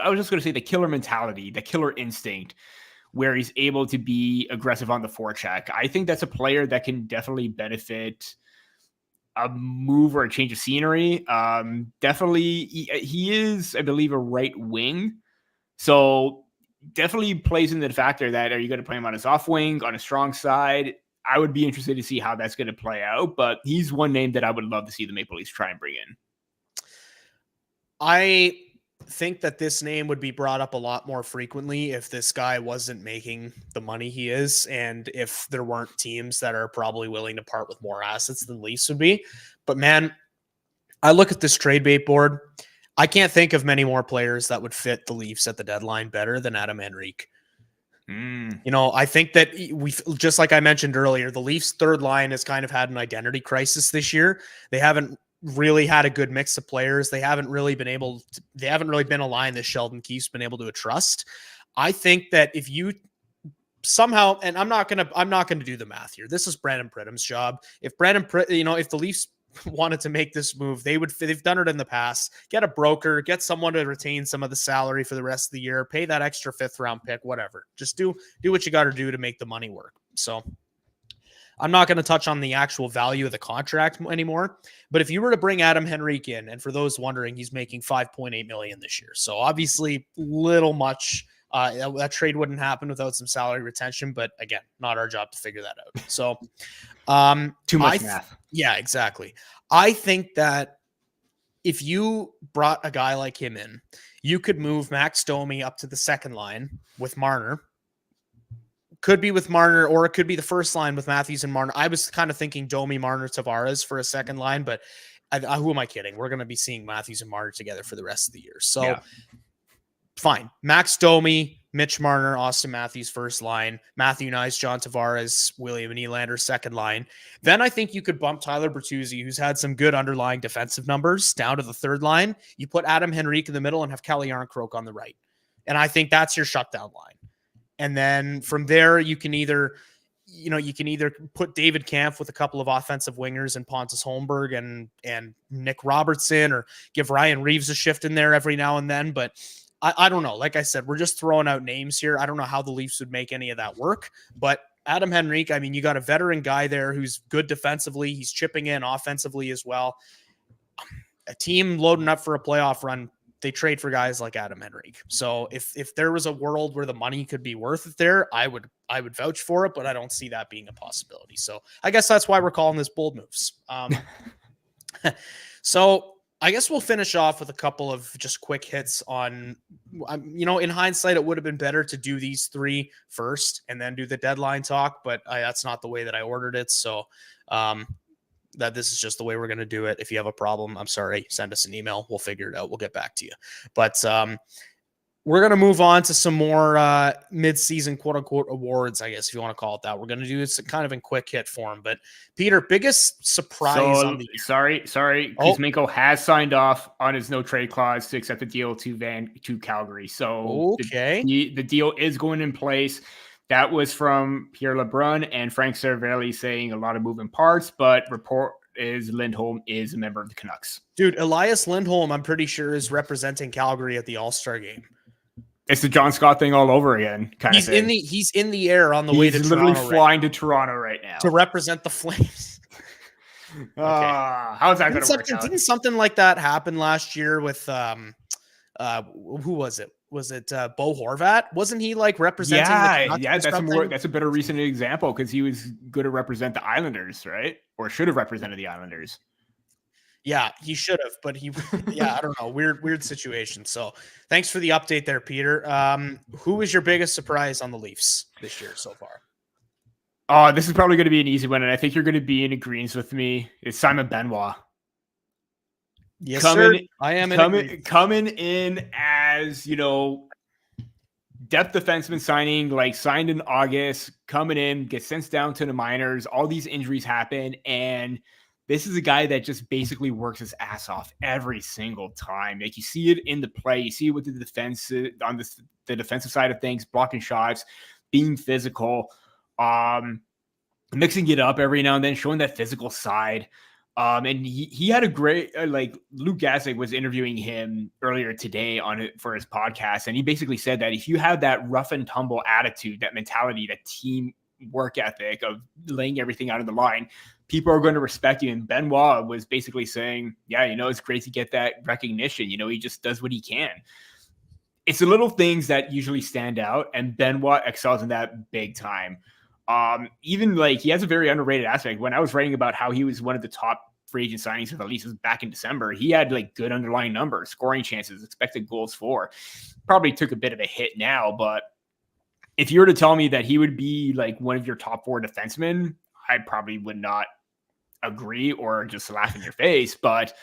was just going to say the killer mentality, the killer instinct, where he's able to be aggressive on the forecheck. I think that's a player that can definitely benefit a move or a change of scenery. Definitely, he is, I believe, a right wing. So definitely plays into the factor that, are you going to play him on his off wing, on a strong side? I would be interested to see how that's going to play out, but he's one name that I would love to see the Maple Leafs try and bring in.
I think that this name would be brought up a lot more frequently if this guy wasn't making the money he is, and if there weren't teams that are probably willing to part with more assets than Leafs would be. But man, I look at this trade bait board. I can't think of many more players that would fit the Leafs at the deadline better than Adam Henrique. I think that just like I mentioned earlier, the Leafs' third line has kind of had an identity crisis this year. They haven't really had a good mix of players. They haven't really been a line that Sheldon Keefe's been able to trust. I think that if you somehow, and I'm not gonna do the math here. This is Brandon Pridham's job. If if the Leafs wanted to make this move, they've done it in the past. Get a broker, get someone to retain some of the salary for the rest of the year, pay that extra 5th round pick, whatever. Just do what you got to do to make the money work. So I'm not going to touch on the actual value of the contract anymore, but if you were to bring Adam Henrique in, and for those wondering, he's making $5.8 million this year. So obviously little much. That trade wouldn't happen without some salary retention, but again, not our job to figure that out. So
too much math.
Yeah, exactly. I think that if you brought a guy like him in, you could move Max Domi up to the second line with Marner. Could be with Marner, or it could be the first line with Matthews and Marner. I was kind of thinking Domi, Marner, Tavares for a second line, but who am I kidding? We're going to be seeing Matthews and Marner together for the rest of the year. So yeah. Fine. Max Domi, Mitch Marner, Austin Matthews, first line, Matthew Nice, John Tavares, William Nylander, second line. Then I think you could bump Tyler Bertuzzi, who's had some good underlying defensive numbers, down to the third line. You put Adam Henrique in the middle and have Calle Yarncroke on the right. And I think that's your shutdown line. And then from there, you can either put David Kampf with a couple of offensive wingers and Pontus Holmberg and Nick Robertson, or give Ryan Reeves a shift in there every now and then. But I don't know. Like I said, we're just throwing out names here. I don't know how the Leafs would make any of that work. But Adam Henrique, I mean, you got a veteran guy there who's good defensively. He's chipping in offensively as well. A team loading up for a playoff run, they trade for guys like Adam Henrique. So if there was a world where the money could be worth it there, I would vouch for it, but I don't see that being a possibility. So I guess that's why we're calling this bold moves. So I guess we'll finish off with a couple of just quick hits on, in hindsight, it would have been better to do these 3 first and then do the deadline talk, but that's not the way that I ordered it. So that this is just the way we're going to do it. If you have a problem, I'm sorry, send us an email. We'll figure it out. We'll get back to you. But we're going to move on to some more mid-season quote-unquote awards, I guess, if you want to call it that. We're going to do this kind of in quick hit form. But Peter, biggest surprise on the
year. Sorry. Kuzmenko has signed off on his no-trade clause to accept the deal to Calgary. So
okay,
the deal is going in place. That was from Pierre LeBrun and Frank Cervelli saying a lot of moving parts, but is Lindholm is a member of the Canucks.
Dude, Elias Lindholm, I'm pretty sure, is representing Calgary at the All-Star game.
It's the John Scott thing all over again.
He's in the air on the way to Toronto.
He's literally flying to Toronto right now
to represent the Flames.
Okay. How's that going to work out?
Didn't something like that happen last year with who was it? Was it Bo Horvat? Wasn't he like representing?
That's a better recent example because he was good to represent the Islanders, right? Or should have represented the Islanders.
Yeah, he should have, but I don't know. Weird situation. So thanks for the update there, Peter. Who was your biggest surprise on the Leafs this year so far?
Oh, this is probably going to be an easy one, and I think you're going to be in agreement with me. It's Simon Benoit.
Yes, sir. I am
coming in as, depth defenseman signing, like signed in August, coming in, gets sent down to the minors. All these injuries happen, and this is a guy that just basically works his ass off every single time. Like you see it in the play, you see it with the defense on the defensive side of things, blocking shots, being physical, mixing it up every now and then, showing that physical side. And he had a great, Luke Gassick was interviewing him earlier today for his podcast. And he basically said that if you have that rough and tumble attitude, that mentality, that team work ethic of laying everything out of the line, people are going to respect you. And Benoit was basically saying, yeah, it's great to get that recognition. He just does what he can. It's the little things that usually stand out. And Benoit excels in that big time. Even he has a very underrated aspect. When I was writing about how he was one of the top free agent signings for the Leafs back in December, he had good underlying numbers, scoring chances, expected goals for. Probably took a bit of a hit now, but if you were to tell me that he would be one of your top 4 defensemen, I probably would not agree or just laugh in your face. But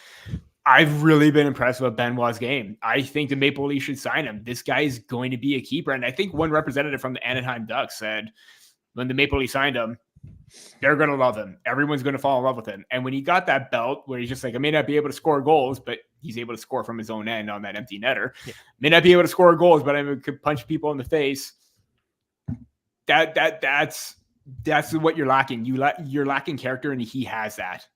I've really been impressed with Benoit's game. I think the Maple Leafs should sign him. This guy is going to be a keeper. And I think one representative from the Anaheim Ducks said, when the Maple Leafs signed him, they're going to love him. Everyone's going to fall in love with him. And when he got that belt where he's just I may not be able to score goals, but he's able to score from his own end on that empty netter. Yeah. May not be able to score goals, but I could punch people in the face. That's what you're lacking. You're lacking character, and he has that.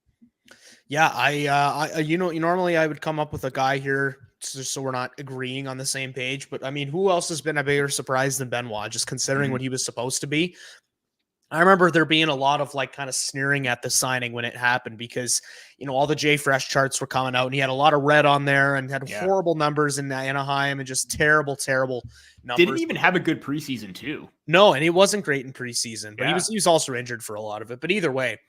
Yeah, I normally I would come up with a guy here just so we're not agreeing on the same page. But I mean, who else has been a bigger surprise than Benoit, just considering what he was supposed to be? I remember there being a lot of kind of sneering at the signing when it happened because, all the J Fresh charts were coming out and he had a lot of red on there and had horrible numbers in Anaheim and just terrible numbers.
Didn't even have a good preseason too.
No, and he wasn't great in preseason, but he was also injured for a lot of it. But either way,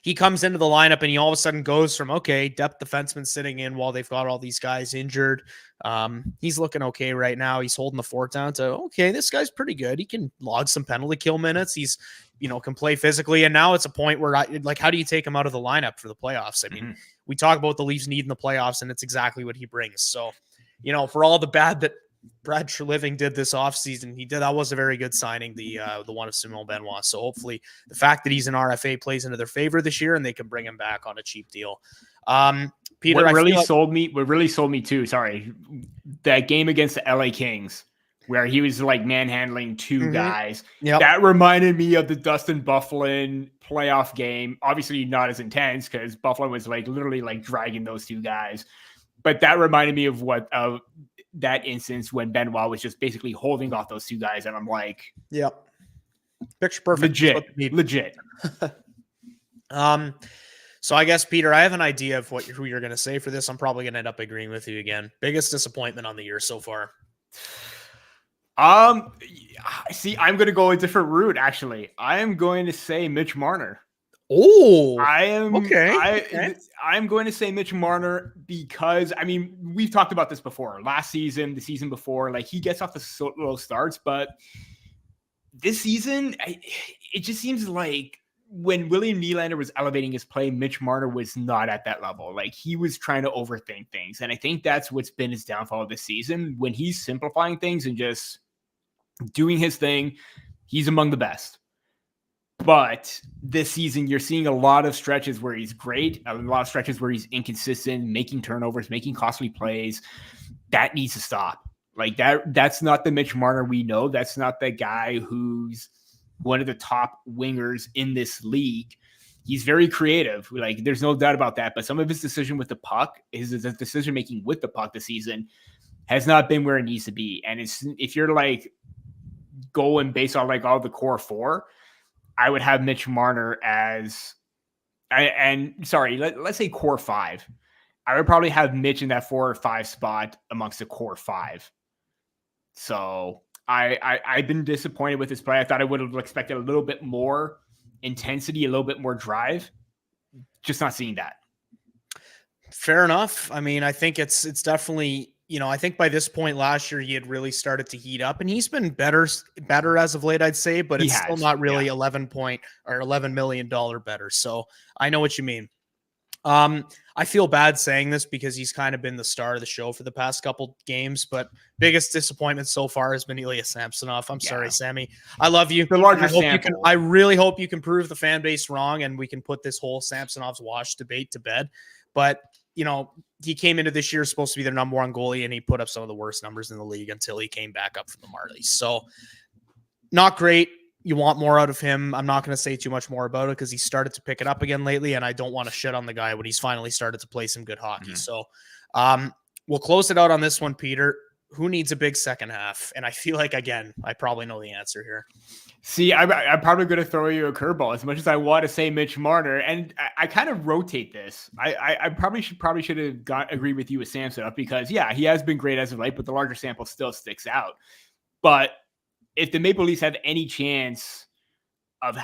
he comes into the lineup and he all of a sudden goes from, depth defenseman sitting in while they've got all these guys injured. He's looking okay right now. He's holding the fort down to, this guy's pretty good. He can log some penalty kill minutes. He's, can play physically. And now it's a point where how do you take him out of the lineup for the playoffs? I mean, we talk about the Leafs need in the playoffs and it's exactly what he brings. So, for all the bad that Brad Treliving did this offseason, that was a very good signing, the one of Simon Benoit. So hopefully the fact that he's an RFA plays into their favor this year and they can bring him back on a cheap deal. Peter,
what really sold me too, sorry, that game against the LA Kings where he was manhandling 2 guys. Yep. That reminded me of the Dustin Byfuglien playoff game. Obviously not as intense because Byfuglien was literally dragging those 2 guys. But that reminded me of that instance when Benoit was just basically holding off those 2 guys. And I'm
yep. Picture perfect.
Legit.
So I guess, Peter, I have an idea of who you're going to say for this. I'm probably going to end up agreeing with you again. Biggest disappointment on the year so far.
See, I'm going to go a different route. Actually, I am going to say Mitch Marner.
Oh,
I am.
Okay.
I'm going to say Mitch Marner because, we've talked about this before. Last season, the season before, he gets off the slow starts, but this season, it just seems like when William Nylander was elevating his play, Mitch Marner was not at that level. He was trying to overthink things. And I think that's what's been his downfall this season. When he's simplifying things and just doing his thing, he's among the best. But this season, you're seeing a lot of stretches where he's great, a lot of stretches where he's inconsistent, making turnovers, making costly plays. That needs to stop. That's not the Mitch Marner we know. That's not the guy who's one of the top wingers in this league. He's very creative. Like, there's no doubt about that. But some of his decision with the puck, his decision making with the puck this season has not been where it needs to be. And if you're like going based on like all the core four, I would have Mitch Marner as, let's say core five. I would probably have Mitch in that 4 or 5 spot amongst the core 5. So I've been disappointed with this play. I thought I would have expected a little bit more intensity, a little bit more drive. Just not seeing that.
Fair enough. I mean, I think it's definitely, I think by this point last year he had really started to heat up, and he's been better as of late, I'd say, but it's still not really $11 million better. So I know what you mean. I feel bad saying this because he's kind of been the star of the show for the past couple games, but biggest disappointment so far has been Ilya Samsonov. I'm sorry, Sammy. I love you.
The larger sample.
I really hope you can prove the fan base wrong and we can put this whole Samsonov's wash debate to bed. But, he came into this year supposed to be their number 1 goalie, and he put up some of the worst numbers in the league until he came back up for the Marlies. So not great. You want more out of him. I'm not going to say too much more about it because he started to pick it up again lately, and I don't want to shit on the guy when he's finally started to play some good hockey. So we'll close it out on this one, Peter. Who needs a big second half? And I feel like, again, I probably know the answer here.
See, I'm probably going to throw you a curveball as much as I want to say Mitch Marner, and I kind of rotate this. I probably should have agreed with you with Samsonov because, he has been great as of late, but the larger sample still sticks out. But if the Maple Leafs have any chance of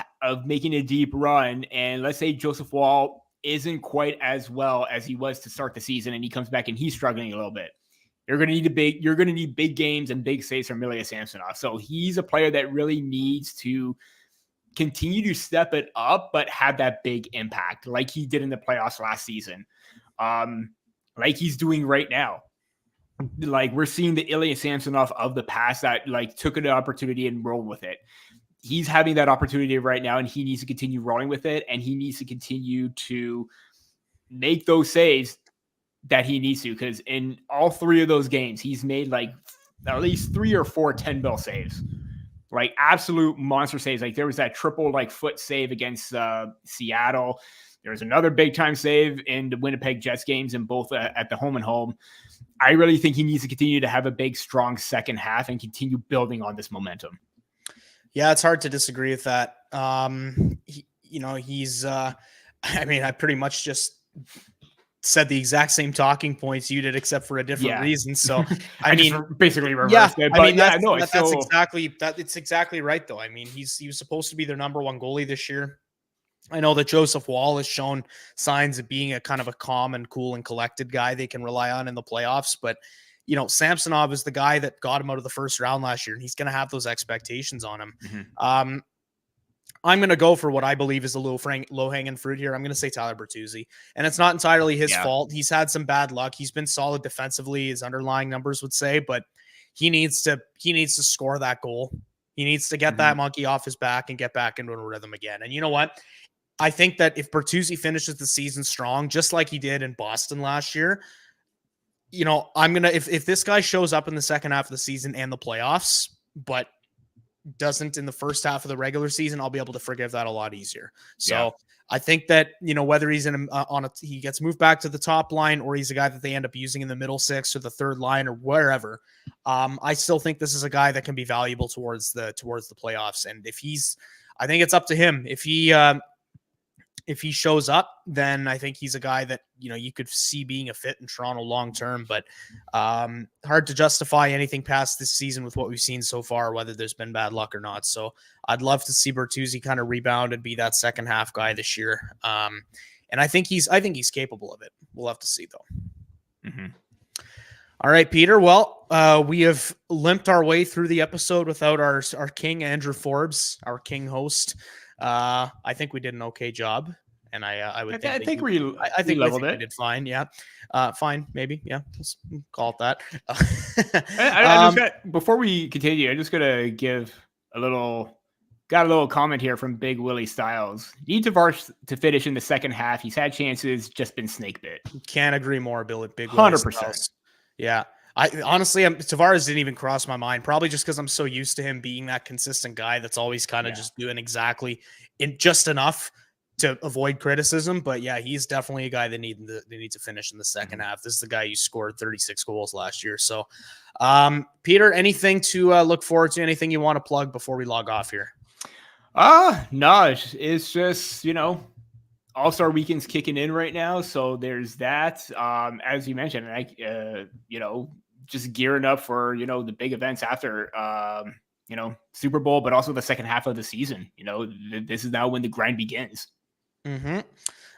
making a deep run, and let's say Joseph Woll isn't quite as well as he was to start the season, and he comes back and he's struggling a little bit, you're going to need big games and big saves from Ilya Samsonov. So he's a player that really needs to continue to step it up, but have that big impact like he did in the playoffs last season, like he's doing right now. Like, we're seeing the Ilya Samsonov of the past that like took an opportunity and rolled with it. He's having that opportunity right now, and he needs to continue rolling with it, and he needs to continue to make those saves that he needs to, because in all 3 of those games, he's made like at least 3 or 4 10-bill saves, like absolute monster saves. Like, there was that triple like foot save against Seattle. There was another big time save in the Winnipeg Jets games, in both at the home and home. I really think he needs to continue to have a big, strong second half and continue building on this momentum.
Yeah, it's hard to disagree with that. He's I pretty much just said the exact same talking points you did, except for a different reason. So I mean,
basically reversed it. But
it's exactly right though. I mean, he was supposed to be their number 1 goalie this year. I know that Joseph Woll has shown signs of being a kind of a calm and cool and collected guy they can rely on in the playoffs, but Samsonov is the guy that got him out of the first round last year, and he's going to have those expectations on him. Mm-hmm. I'm going to go for what I believe is a low-hanging fruit here. I'm going to say Tyler Bertuzzi, and it's not entirely his fault. He's had some bad luck. He's been solid defensively, his underlying numbers would say, but he needs to score that goal. He needs to get that monkey off his back and get back into a rhythm again. And you know what? I think that if Bertuzzi finishes the season strong, just like he did in Boston last year, if this guy shows up in the second half of the season and the playoffs, but doesn't in the first half of the regular season, I'll be able to forgive that a lot easier. So I think that, whether he's he gets moved back to the top line, or he's a guy that they end up using in the middle 6 or the third line or wherever, I still think this is a guy that can be valuable towards the playoffs. And I think it's up to him. If he shows up, then I think he's a guy that, you could see being a fit in Toronto long-term, but hard to justify anything past this season with what we've seen so far, whether there's been bad luck or not. So I'd love to see Bertuzzi kind of rebound and be that second half guy this year. And I think he's capable of it. We'll have to see though. Mm-hmm. All right, Peter. Well, we have limped our way through the episode without our king, Andrew Forbes, our king host. I think we did an okay job, and I think we leveled it. We did fine. Yeah. Fine. Maybe. Yeah. Let's call it that.
Before we continue, I'm just going to give got a little comment here from Big Willie Styles. Need Tavares to finish in the second half. He's had chances, just been snake bit.
Can't agree more, Bill. Big
100%.
Yeah. Tavares didn't even cross my mind, probably just because I'm so used to him being that consistent guy that's always kind of just doing exactly just enough to avoid criticism, but yeah, he's definitely a guy that needs to finish in the second half. This is the guy who scored 36 goals last year. So, Peter, anything to look forward to? Anything you want to plug before we log off here?
No, it's just, All-Star Weekend's kicking in right now, so there's that. As you mentioned, just gearing up for the big events after Super Bowl, but also the second half of the season. This is now when the grind begins.
Mm-hmm.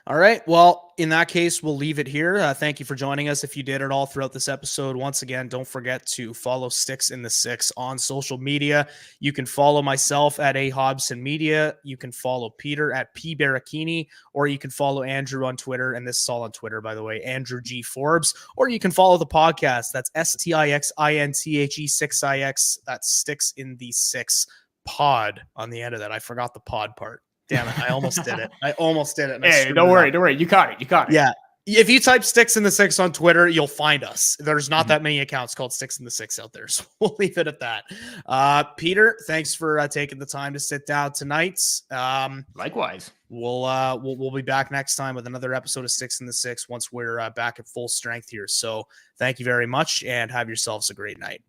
All right. Well, in that case, we'll leave it here. Thank you for joining us. If you did it all throughout this episode, once again, don't forget to follow Sticks in the Six on social media. You can follow myself at A Hobson Media. You can follow Peter at P Baracchini, or you can follow Andrew on Twitter. And this is all on Twitter, by the way, Andrew G Forbes, or you can follow the podcast. That's STIXINTHE6IX. That's Sticks in the Six pod on the end of that. I forgot the pod part. Damn it. I almost did it.
Hey, don't worry. You caught it.
Yeah. If you type Sticks in the Six on Twitter, you'll find us. There's not that many accounts called Sticks in the Six out there. So we'll leave it at that. Peter, thanks for taking the time to sit down tonight.
Likewise.
We'll be back next time with another episode of Sticks in the Six once we're back at full strength here. So thank you very much and have yourselves a great night.